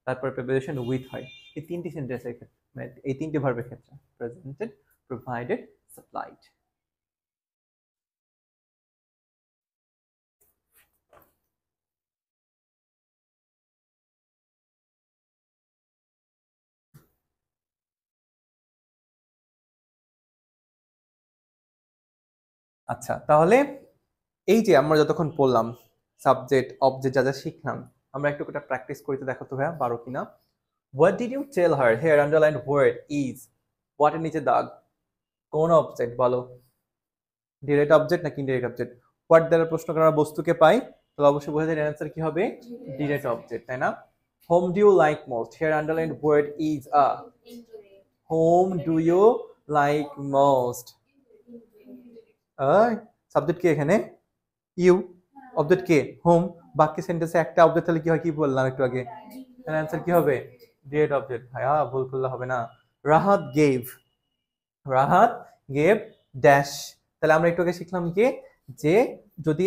তারপর প্রিপোজিশন উইথ হয়, এই তিনটি সেন্টেন্সের ক্ষেত্রে, মানে এই তিনটি ভার্বের ক্ষেত্রে, প্রেজেন্টেড, প্রোভাইডেড, সাপ্লাইড। আচ্ছা, তাহলে এই যে আমরা যতক্ষণ পড়লাম সাবজেক্ট অবজেক্ট যা যা শিখলাম, আমরা একটু একটা প্র্যাকটিস করতে দেখো তো ভাইয়া, পারো কিনা? What did you tell her, here underline word is, what এর নিচে দাগ, কোন অবজেক্ট বলো, ডিরেক্ট অবজেক্ট নাকি ইনডিরেক্ট অবজেক্ট? হোয়াট দ্বারা প্রশ্ন করা বস্তুকে পাই, তাহলে অবশ্যই বোঝা যায় অ্যান্সার কি হবে, ডিরেক্ট অবজেক্ট, তাই না? Home do you like most, here underline word is a, home do you like most, subject কে এখানে, ইউ, অবজেক্ট কে, হোম, বাকি সেন্টেন্সে একটা অবজেক্ট তাহলে কি হয়, কি বললাম একটু আগে, অ্যান্সার কি হবে, ডিরেক্ট অবজেক্ট। ভাইয়া ভুল করলে হবে না। Rahat gave, Rahat gave dash, তাহলে আমরা একটু আগে শিখলাম কি, যে যদি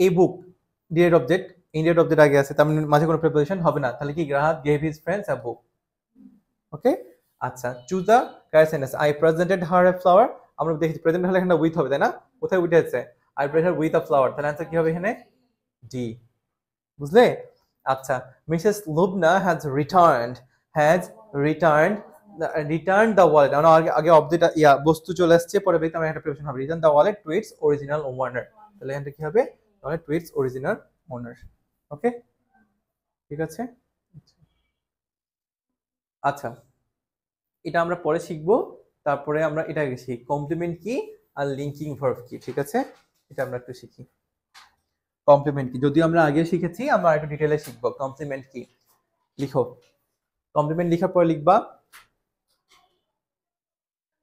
এই বুক ডিরেক্ট অবজেক্ট, ইনডিরেক্ট অবজেক্ট আগে আছে, তার মানে মাঝে কোনো প্রিপোজিশন হবে না, তাহলে কি রাহাত গেভ হিজ ফ্রেন্ডস আ বুক, ওকে? আচ্ছা, choose the correct sentence, I presented her a flower, আমরা দেখি প্রেজেন্ট হলে এখানে উইথ হবে, তাই না? কোথায় উইথ আছে, I present with a flower, তাহলে অ্যান্সার কি হবে এখানে, ডি, বুঝলে? আচ্ছা, Mrs Lubna has return the wallet, আমরা আগে অবজেক্ট বস্তু চলে আসছে, পরে বেতে আমরা একটা প্রিপোজিশন হবে, return the wallet to its original owner, তাহলে এখানে কি হবে, তাহলে to its original owner, okay? ঠিক আছে। আচ্ছা, এটা আমরা পরে শিখবো, তারপরে আমরা এটা আগে শিখি, কমপ্লিমেন্ট কি আর লিঙ্কিং ভার্ব কি, ঠিক আছে? এটা আমরা একটু শিখি, কমপ্লিমেন্ট কি যদিও আমরা আগে শিখেছি, আমরা একটু ডিটেইলে শিখবো কমপ্লিমেন্ট কি। লিখো, কমপ্লিমেন্ট লেখার পর লিখবা,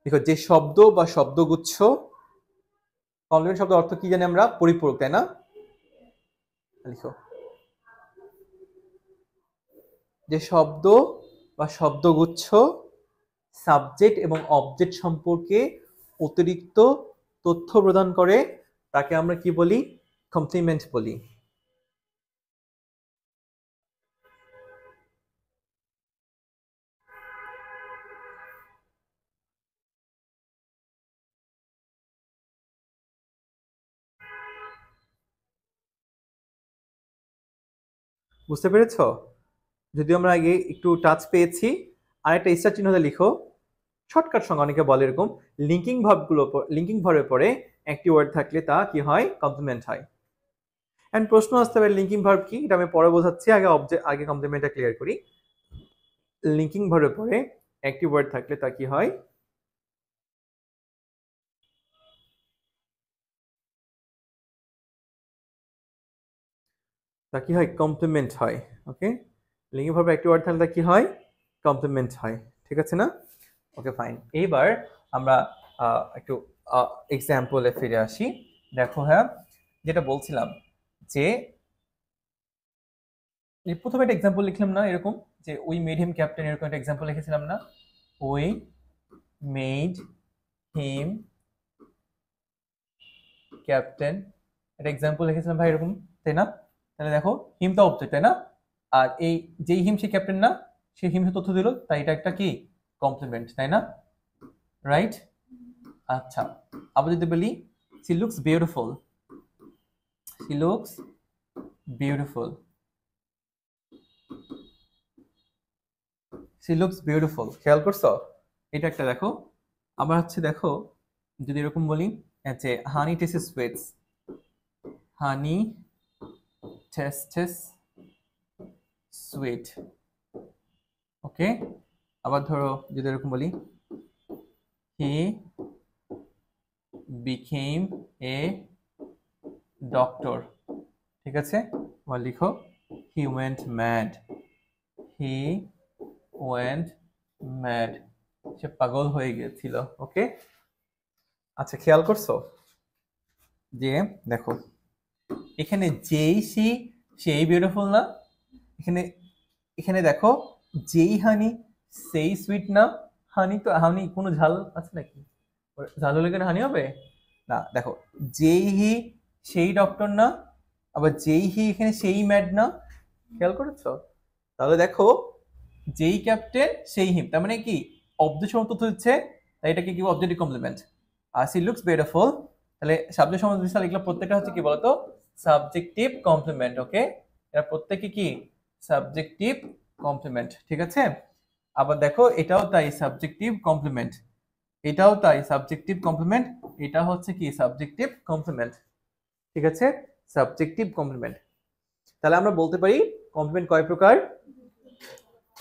দেখো যে শব্দ বা শব্দগুচ্ছ, কমপ্লিমেন্ট শব্দের অর্থ কি জানি আমরা, পরিপূরক, তাই না? লিখো, যে শব্দ বা শব্দগুচ্ছ সাবজেক্ট এবং অবজেক্ট সম্পর্কে অতিরিক্ত তথ্য প্রদান করে তাকে আমরা কি বলি, কমপ্লিমেন্ট বলি। বুঝতে পেরেছ? যদি আমরা আগে একটু টাচ পেয়েছি, আরেকটা স্টার চিহ্নতে লিখো, শর্টকাট সংজ্ঞা অনেকে বলে এরকম, লিঙ্কিং ভার্বের পরে একটি ওয়ার্ড থাকলে তা কি হয়, কমপ্লিমেন্ট হয়। এন্ড প্রশ্ন আসতে পারে লিঙ্কিং ভার্ব কি, এটা আমি পরে বোঝাচ্ছি, আগে কমপ্লিমেন্টটা ক্লিয়ার করি। লিঙ্কিং ভার্বের পরে একটি ওয়ার্ড থাকলে তা কি হয়, তা কি হয়, কমপ্লিমেন্ট হয়, ওকে? লিঙ্কিং ভার্বে একটি ওয়ার্ড থাকলে তা কি হয়, কমপ্লিমেন্ট হয়, ঠিক আছে না? ওকে ফাইন, এইবার আমরা একটু এক্সাম্পলে ফিরে আসি। দেখো হ্যাঁ, যেটা বলছিলাম যে প্রথমে একটা এক্সাম্পল লিখলাম না এরকম, যে উই মেড হিম ক্যাপ্টেন, এরকম একটা এক্সাম্পল লিখেছিলাম না, উই মেড হিম ক্যাপ্টেন, একটা এক্সাম্পল লিখেছিলাম ভাই এরকম, তাই না? তাহলে দেখো হিম তো অবজেক্ট, তাই না? আর এই যেই হিম সে ক্যাপ্টেন না, সে হিম তথ্য দিল, তাই এটা একটা কি, কমপ্লিমেন্ট, তাই না? রাইট। আচ্ছা, আবার যদি বলি she looks beautiful, she looks beautiful, C looks beautiful, খেয়াল করছো? এটা একটা দেখো। আবার হচ্ছে দেখো, যদি এরকম বলি যে হানি টেস্ট সুইটস, হানি টেস্টেস সুইট, ওকে। আবার ধরো যদি এরকম বলি হি বিকেম এ ডক্টর, ঠিক আছে। আবার লিখো he went mad, he went mad, সে পাগল হয়ে গিয়েছিল, ওকে। আচ্ছা খেয়াল করছো যে দেখো এখানে যেই সেই বিউটিফুল না, এখানে এখানে দেখো যেই হানি সেই সুইট না। হানি তো হানি কোনো ঝাল আছে নাকি? ঝাল হলে কেন হানি হবে? না, দেখো যেই হি সেই ডক্টর না, আবার যেই হি এখানে সেই ম্যাড না, খেয়াল করেছো? তাহলে দেখো যেই ক্যাপ্টেন সেই হিম, তার মানে কি অবজেক্ট সমর্থ হচ্ছে, তাই এটাকে কি অবজেক্টিভ কমপ্লিমেন্ট। আর সি লুকস বিউটিফুল, তাহলে সাবজেক্ট সমর্থ এগুলো প্রত্যেকটা হচ্ছে কি বলতো সাবজেক্টিভ কমপ্লিমেন্ট, ওকে। এরা প্রত্যেকই কি সাবজেক্টিভ কমপ্লিমেন্ট, ঠিক আছে। আবার দেখো এটাও তাই সাবজেক্টিভ কমপ্লিমেন্ট, এটাও তাই সাবজেক্টিভ কমপ্লিমেন্ট, এটা হচ্ছে কি সাবজেক্টিভ কমপ্লিমেন্ট, ঠিক আছে, সাবজেক্টিভ কমপ্লিমেন্ট। তাহলে আমরা বলতে পারি কমপ্লিমেন্ট কয় প্রকার,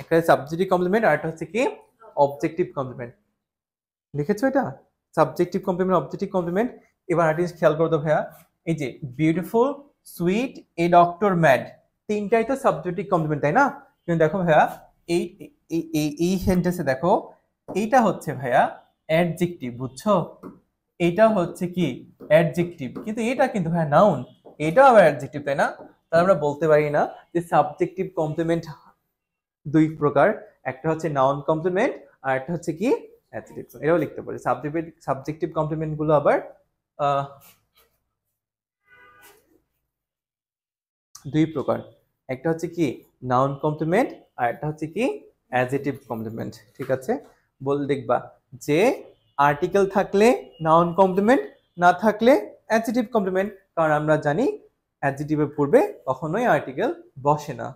একটা সাবজেক্টিভ কমপ্লিমেন্ট আর একটা হচ্ছে কি অবজেক্টিভ কমপ্লিমেন্ট। লিখেছো এটা সাবজেক্টিভ কমপ্লিমেন্ট অবজেক্টিভ কমপ্লিমেন্ট। এবার একটা জিনিস খেয়াল করো তো ভাইয়া, এই যে beautiful sweet a doctor mad, তিনটাই তো সাবজেক্টিভ কমপ্লিমেন্ট তাই না? কিন্তু দেখো ভাইয়া এই এই সেন্টেন্সে দেখো এইটা হচ্ছে ভাইয়া অ্যাডজেক্টিভ, বুঝছো? এটা হচ্ছে কি অ্যাডজেক্টিভ, কিন্তু এটা কিন্তু ভাইয়া নাউন, এটাও আবার অ্যাডজেক্টিভ তাই না? তাহলে আমরা বলতে পারি না যে সাবজেক্টিভ কমপ্লিমেন্ট দুই প্রকার, একটা হচ্ছে নাউন কমপ্লিমেন্ট আর একটা হচ্ছে কি অ্যাডজেক্টিভ। এটাও লিখতে পারি সাবজেক্টিভ কমপ্লিমেন্ট গুলো আবার দুই প্রকার, একটা হচ্ছে কি নাউন কমপ্লিমেন্ট আর একটা হচ্ছে কি অ্যাডজেক্টিভ কমপ্লিমেন্ট, ঠিক আছে। বল দেখবা যে আর্টিকেল থাকলে নাউন কমপ্লিমেন্ট, না থাকলে অ্যাডজেক্টিভ কমপ্লিমেন্ট, কারণ আমরা জানি অ্যাডজেক্টিভের পূর্বে কখনোই আর্টিকেল বসে না।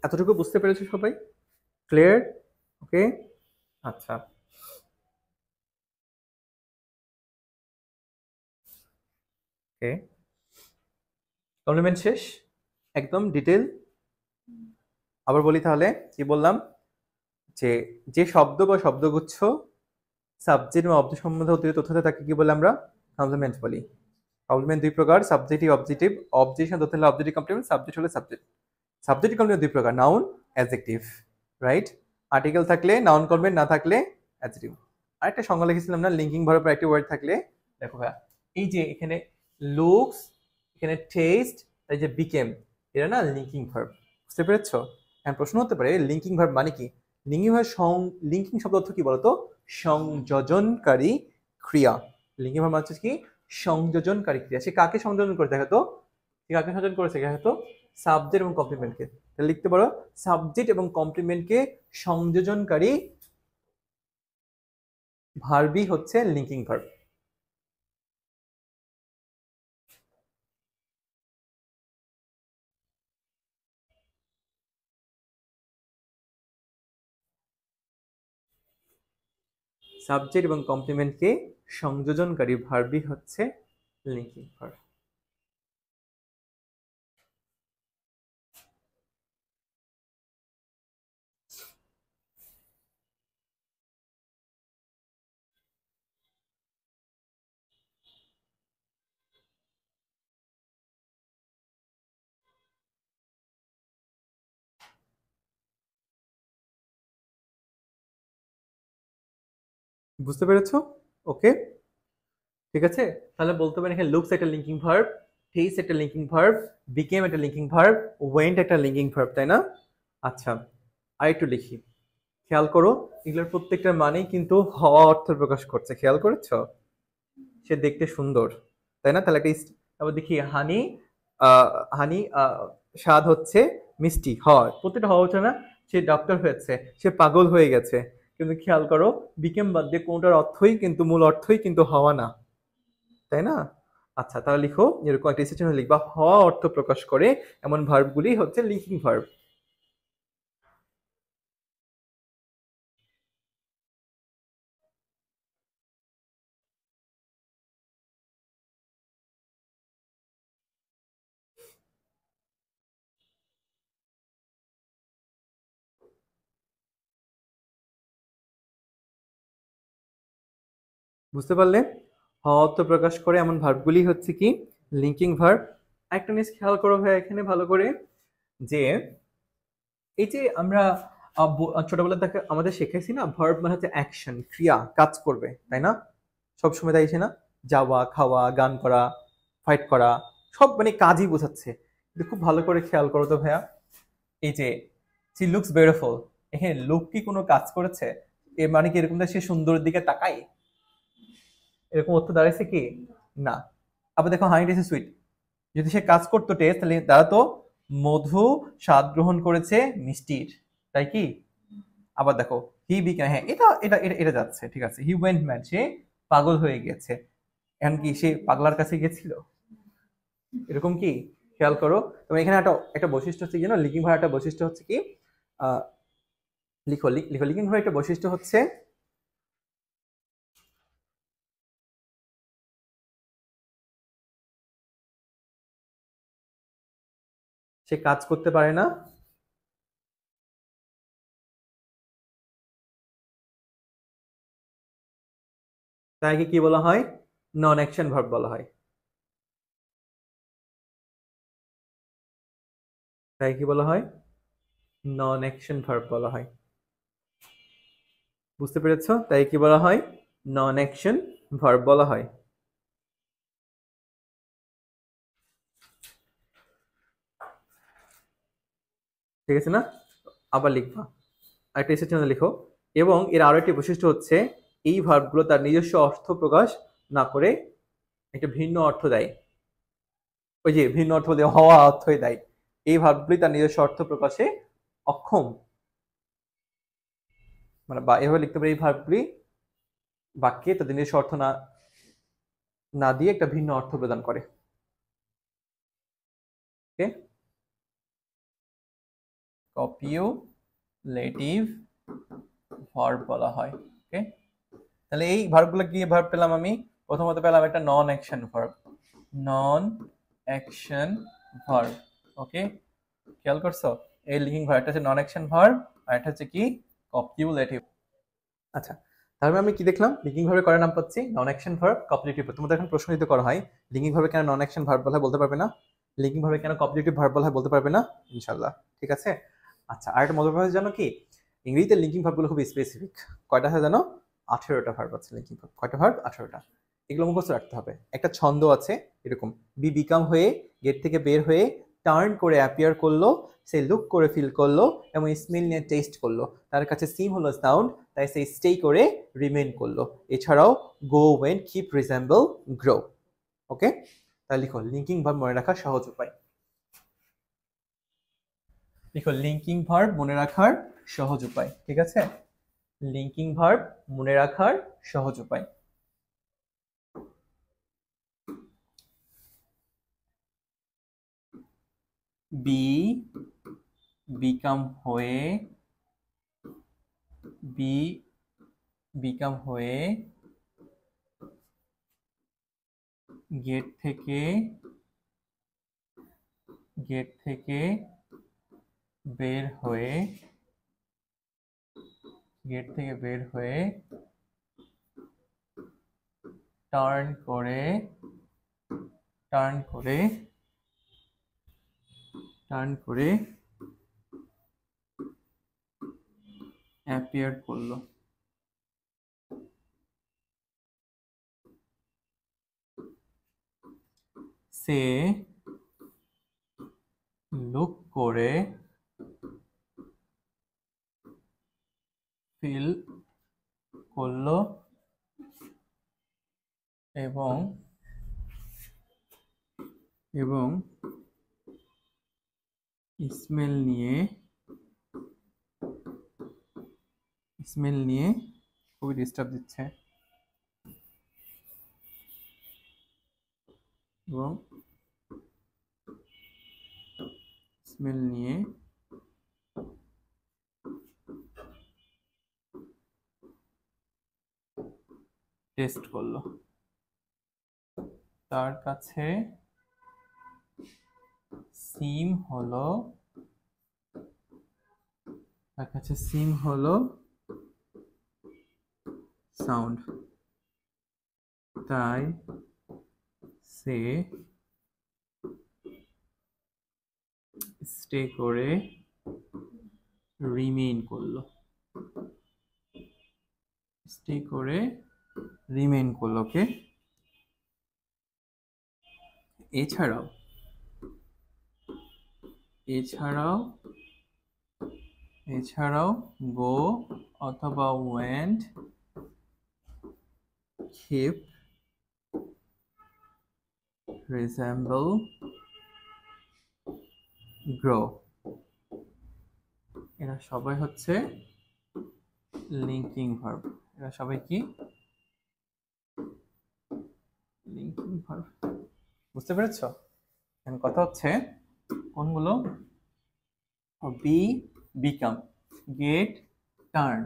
এতটুকু বুঝতে পেরেছো সবাই? ক্লিয়ার? ওকে। আচ্ছা ওকে, কমপ্লিমেন্ট শেষ একদম ডিটেল। আবার বলি তাহলে কি বললাম, যে যে শব্দ বা শব্দগুচ্ছ সাবজেক্ট বা অবজেক্ট সম্বন্ধে অতিরিক্ত তথ্য থাকে তাকে কি বলে আমরা কমপ্লিমেন্ট বলি। কমপ্লিমেন্ট দুই প্রকার, সাবজেক্টিভ অবজেক্টিভ। অবজেক্ট তথ্য হলে অবজেক্টিভ কমপ্লিমেন্ট, সাবজেক্ট হলে সাবজেক্ট। সাবজেক্টিভ কমপ্লিমেন্ট দুই প্রকার, নাউন অ্যাডজেক্টিভ, রাইট। আর্টিকেল থাকলে নাউন কমপ্লিমেন্ট, না থাকলে অ্যাডজেক্টিভ। আরেকটা সংজ্ঞা লিখেছিলাম না, লিঙ্কিং ভার্ব একটি ওয়ার্ড থাকলে, দেখো ভাই এই যে এখানে লুকস, এখানে টেস্ট, এই যে বিকেম, এরা না লিঙ্কিং ভার্ব, বুঝতে পেরেছো? এখন প্রশ্ন হতে পারে লিঙ্কিং ভার্ব মানে কি? লিঙ্কিং ভার্ব লিঙ্কিং শব্দ অর্থ কি বলতো সংযোজনকারী ক্রিয়া। লিঙ্কিং ভার্ব মানে হচ্ছে কি সংযোজনকারী ক্রিয়া। সে কাকে সংযোজন করে দেখাতো, সে কাকে সংযোজন করেছে দেখাতো সাবজেক্ট এবং কমপ্লিমেন্টকে। তাহলে লিখতে পারো সাবজেক্ট এবং কমপ্লিমেন্টকে সংযোজনকারী ভার্বই হচ্ছে লিঙ্কিং ভার্ব। সাবজেক্ট এবং কমপ্লিমেন্টকে সংযোজনকারী ভার্বই হচ্ছে লিঙ্কিং ভার্ব। বুঝতে পেরেছো? ওকে, ঠিক আছে। তাহলে বলতে পারেন এখানে লুকস একটা লিঙ্কিং ভার্ব, টেস্ট একটা লিঙ্কিং ভার্ব, বিকেম একটা লিঙ্কিং ভার্ব, ওয়েন্ট একটা লিঙ্কিং ভার্ব, তাই না? আচ্ছা আর একটু লিখি, খেয়াল করো এগুলোর প্রত্যেকটার মানেই কিন্তু হওয়া অর্থ প্রকাশ করছে, খেয়াল করেছো? সে দেখতে সুন্দর, তাই না? তাহলে একটা তারপর দেখি হানি, হানি স্বাদ হচ্ছে, মিষ্টি হওয়ার, প্রত্যেকটা হওয়া হচ্ছে না, সে ডক্টর হয়েছে, সে পাগল হয়ে গেছে। কিন্তু খেয়াল করো, বিকেম বাদ দিয়ে কোনটার অর্থই কিন্তু, মূল অর্থই কিন্তু হওয়া না, তাই না? আচ্ছা, তাহলে লিখো, এরকম একটা স্টেটমেন্ট লিখবা, হওয়া অর্থ প্রকাশ করে এমন ভার্বগুলি হচ্ছে লিঙ্কিং ভার্ব। বুঝতে পারলে? হওয়া অর্থ প্রকাশ করে এমন ভার্বগুলি হচ্ছে কি লিঙ্কিং ভার্ব। একটা জিনিস খেয়াল করো ভাই এখানে ভালো করে, যে এই যে আমরা ছোটবেলা থেকে আমাদের শেখাইছি না, ভার্ব মানে হচ্ছে অ্যাকশন, ক্রিয়া, কাজ করবে, তাই না? সব সময় তাইছে না? যাওয়া, খাওয়া, গান করা, ফাইট করা, সব মানে কাজই বোঝাচ্ছে। কিন্তু খুব ভালো করে খেয়াল করো তো ভাইয়া, এই যে সি লুকস বিউটিফুল, এখানে লুক কি কোনো কাজ করেছে? এর মানে কি এরকম সে সুন্দরের দিকে তাকায়? এরকম অর্থ দাঁড়াইছে কি? না। আবার দেখো হানি টেস্ট সুইট, যদি সে কাজ করতো টেস্ট, তাহলে তারা তো মধু স্বাদ গ্রহণ করেছে মিষ্টির, তাই কি? আবার দেখো হি বিকেম, হ্যাঁ এটা এটা এটা এটা যাচ্ছে, ঠিক আছে, হি ওয়েন্ট ম্যাড, সে পাগল হয়ে গেছে। এখন কি সে পাগলার কাছে গেছিল? এরকম কি? খেয়াল করো। তুমি এখানে একটা একটা বৈশিষ্ট্য হচ্ছে কি, লিকিং ভার একটা বৈশিষ্ট্য হচ্ছে কি, আহ, লিখো লিখো, লিকিং ভার একটা বৈশিষ্ট্য হচ্ছে সে কাজ করতে পারে না, তাকে কি বলা হয়? নন অ্যাকশন ভার্ব বলা হয়। তাই কি বলা হয়? নন অ্যাকশন ভার্ব বলা হয়। বুঝতে পেরেছো? তাই কি বলা হয়? নন অ্যাকশন ভার্ব বলা হয়। ঠিক আছে না? আবার লিখবা, আরেকটা স্টেটমেন্ট লিখো। এবং এর আরো একটি বৈশিষ্ট্য হচ্ছে, এই ভার্বগুলো তার নিজস্ব অর্থ প্রকাশ না করে একটা ভিন্ন অর্থ দেয়। ওই যে ভিন্ন অর্থ বলতে হওয়া অর্থই দেয়। এই ভার্বগুলি তার নিজস্ব অর্থ প্রকাশে অক্ষম, মানে বা এভাবে লিখতে পারি, এই ভার্বগুলি বাক্যে তাদের নিজস্ব অর্থ না না দিয়ে একটা ভিন্ন অর্থ প্রদান করে। ওকে, কপিউলেটিভ ভার্ব বলা হয়। ওকে, তাহলে এই ভার্বগুলো কি ভার্ব পেলাম আমি? প্রথমত পেলাম একটা নন অ্যাকশন ভার্ব, নন অ্যাকশন ভার্ব। ওকে, খেয়াল করছো? এই লিঙ্কিং ভার্বটা হচ্ছে নন অ্যাকশন ভার্ব, আর এটা হচ্ছে কি কপিউলেটিভ। আচ্ছা, তাহলে আমি কি দেখলাম? লিঙ্কিং ভার্বে কয়টা নাম পাচ্ছি? নন অ্যাকশন ভার্ব, কপিউলেটিভ ভার্ব। তোমাদের এখন প্রশ্ন যদি করা হয় লিঙ্কিং ভার্বে কেন নন অ্যাকশন ভার্ব বলা হয়, বলতে পারবে না? লিঙ্কিং ভার্বে কেন কপিউলেটিভ ভার্ব বলা হয়, বলতে পারবে না? ইনশাআল্লাহ, ঠিক আছে। আচ্ছা, আর একটা মজার কথা জানো কি, ইংরেজিতে লিঙ্কিং ভার্বগুলো খুব স্পেসিফিক। কয়টা আছে জানো? 18টা ভার্ব আছে লিঙ্কিং ভার্ব। কয়টা ভার্ব? 18টা। এগুলো মুখস্থ রাখতে হবে। একটা ছন্দ আছে এরকম, বি বিকাম হয়ে, গেট থেকে বের হয়ে, টার্ন করে অ্যাপিয়ার করলো, সে লুক করে ফিল করলো, এবং স্মেল নিয়ে টেস্ট করলো। তার কাছে সিম হলো সাউন্ড, তাই সে স্টে করে রিমেইন করলো। এছাড়াও গো, ওয়েন, কিপ, রিজেম্বল, গ্রো। ওকে, তাহলে লিখো লিঙ্কিং ভার্ব মনে রাখার সহজ উপায়। লিখো লিঙ্কিং ভার্ব মনে রাখার সহজ উপায়, ঠিক আছে? লিঙ্কিং ভার্ব মনে রাখার সহজ উপায়। বি বিকাম হয়ে, বি বিকাম হয়ে, গেট থেকে, গেট থেকে বের হয়ে, গেট থেকে বের হয়ে, টার্ন করে, টার্ন করে, টার্ন করে অ্যাপিয়ার করলো। সে লুক করে ফিল করলো, এবং এবং স্মেল নিয়ে খুবই ডিস্টার্ব দিচ্ছে এবং স্মেল নিয়ে টেস্ট করলো, তার কাছে সিম হলো সাউন্ড, তাই সে স্টে করে রিমেইন করলো, ওকে। এছাড়াও গো অথবা ওয়েন্ট, keep, resemble, grow, এরা সবাই হচ্ছে লিঙ্কিং ভার্ব। এরা সবাই কি লিঙ্কিং ভার্ব, বুঝতে পেরেছো? এখন কথা হচ্ছে কোনগুলো? Be, become, get, turn,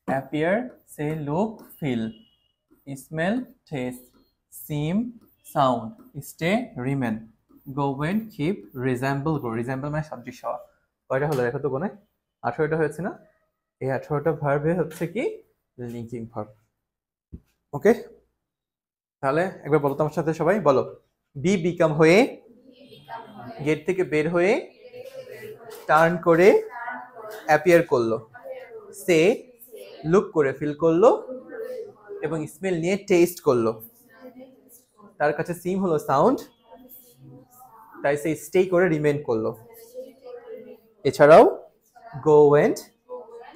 appear, say, look, feel, smell, taste, seem, sound, stay, remain, go, went, keep, resemble, grow। resemble মানে সাবজেক্ট হওয়া। কয়টা হলো দেখো তো কোনে? 18টা হয়েছে না? এই 18টা ভার্বে হচ্ছে কি লিঙ্কিং ভার্ব। ওকে, তাহলে একবার বলো তো আমার সাথে সবাই, বলো। বি বিকাম হয়ে, গেট থেকে বের হয়ে, টার্ন করে অ্যাপিয়ার করলো, সে লুক করে ফিল করলো, এবং স্মেল নিয়ে টেস্ট করলো, তার কাছে সিম হলো সাউন্ড, তাই সে স্টে করে রিমেইন করলো। এছাড়াও গো, ওয়েন্ট,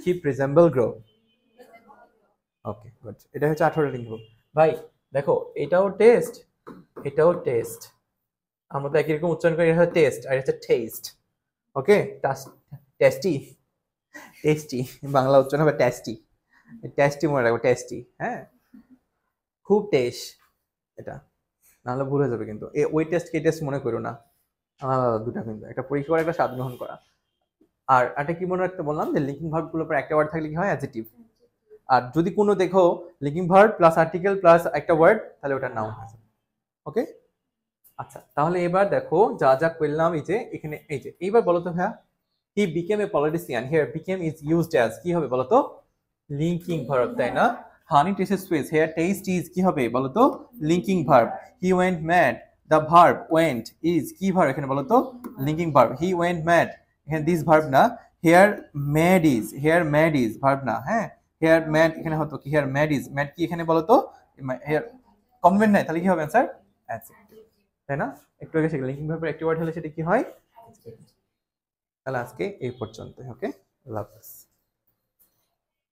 কিপ, রিজেম্বল, গ্রো। ওকে, গুড। এটা হচ্ছে 18টা লিঙ্ক ভাই। দেখো এটাও টেস্ট, এটাও টেস্ট, আমরা তো একই রকম উচ্চারণ করি। এটা হচ্ছে টেস্ট আর এটা হচ্ছে টেস্ট। ওকে, টেস্টি, টেস্টি বাংলা উচ্চারণ হবে টেস্টি। টেস্টি মনে রাখবো, টেস্টি। হ্যাঁ, খুব টেস্ট এটা, নাহলে ভুল হয়ে যাবে কিন্তু। ওই টেস্ট কে টেস্ট মনে করো না, দুটা কিন্তু, একটা পরীক্ষা করা, একটা স্বাদ গ্রহণ করা। আর একটা কি মনে রাখতে বললাম, যে লিঙ্কিং ভার্ব গুলোর পর একটা ওয়ার্ড থাকলে কি হয়? অ্যাডজেক্টিভ। আর যদি কোনো দেখো linking verb plus article plus একটা ওয়ার্ড, তাহলে ওটা নাউন আছে। ওকে, আচ্ছা, তাহলে এবার দেখো যা যা করলাম, এই যে এখানে, এই যে এইবার বলো তো ভাইয়া, he became a politician. Here became is used as কি হবে বলো তো? লিঙ্কিং ভার্ব, তাই না? Honey tasted sweets, here taste is কি হবে বলো তো? Linking verb. He went mad, the verb went is কি ভার্ব এখানে বলো তো? Linking verb. He went mad, এখানে দিস ভার্ব না। হিয়ার ম্যাড ইজ ভার্ব না। হ্যাঁ, হেয়ার ম্যাড এখানে হতো কি? হেয়ার ম্যাড ইজ, ম্যাড কি এখানে বলো তো? হেয়ার কমপ্লিমেন্ট নাই, তাহলে কি হবে অ্যান্সার? অ্যাডজেক্টিভ, তাই না? একটু আগে শিখলাম লিঙ্কিং ভার্বের একটি ওয়ার্ড হলে সেটা কি হয়? তাহলে আজকে এই পর্যন্ত। ওকে, আল্লাহ হাফেজ।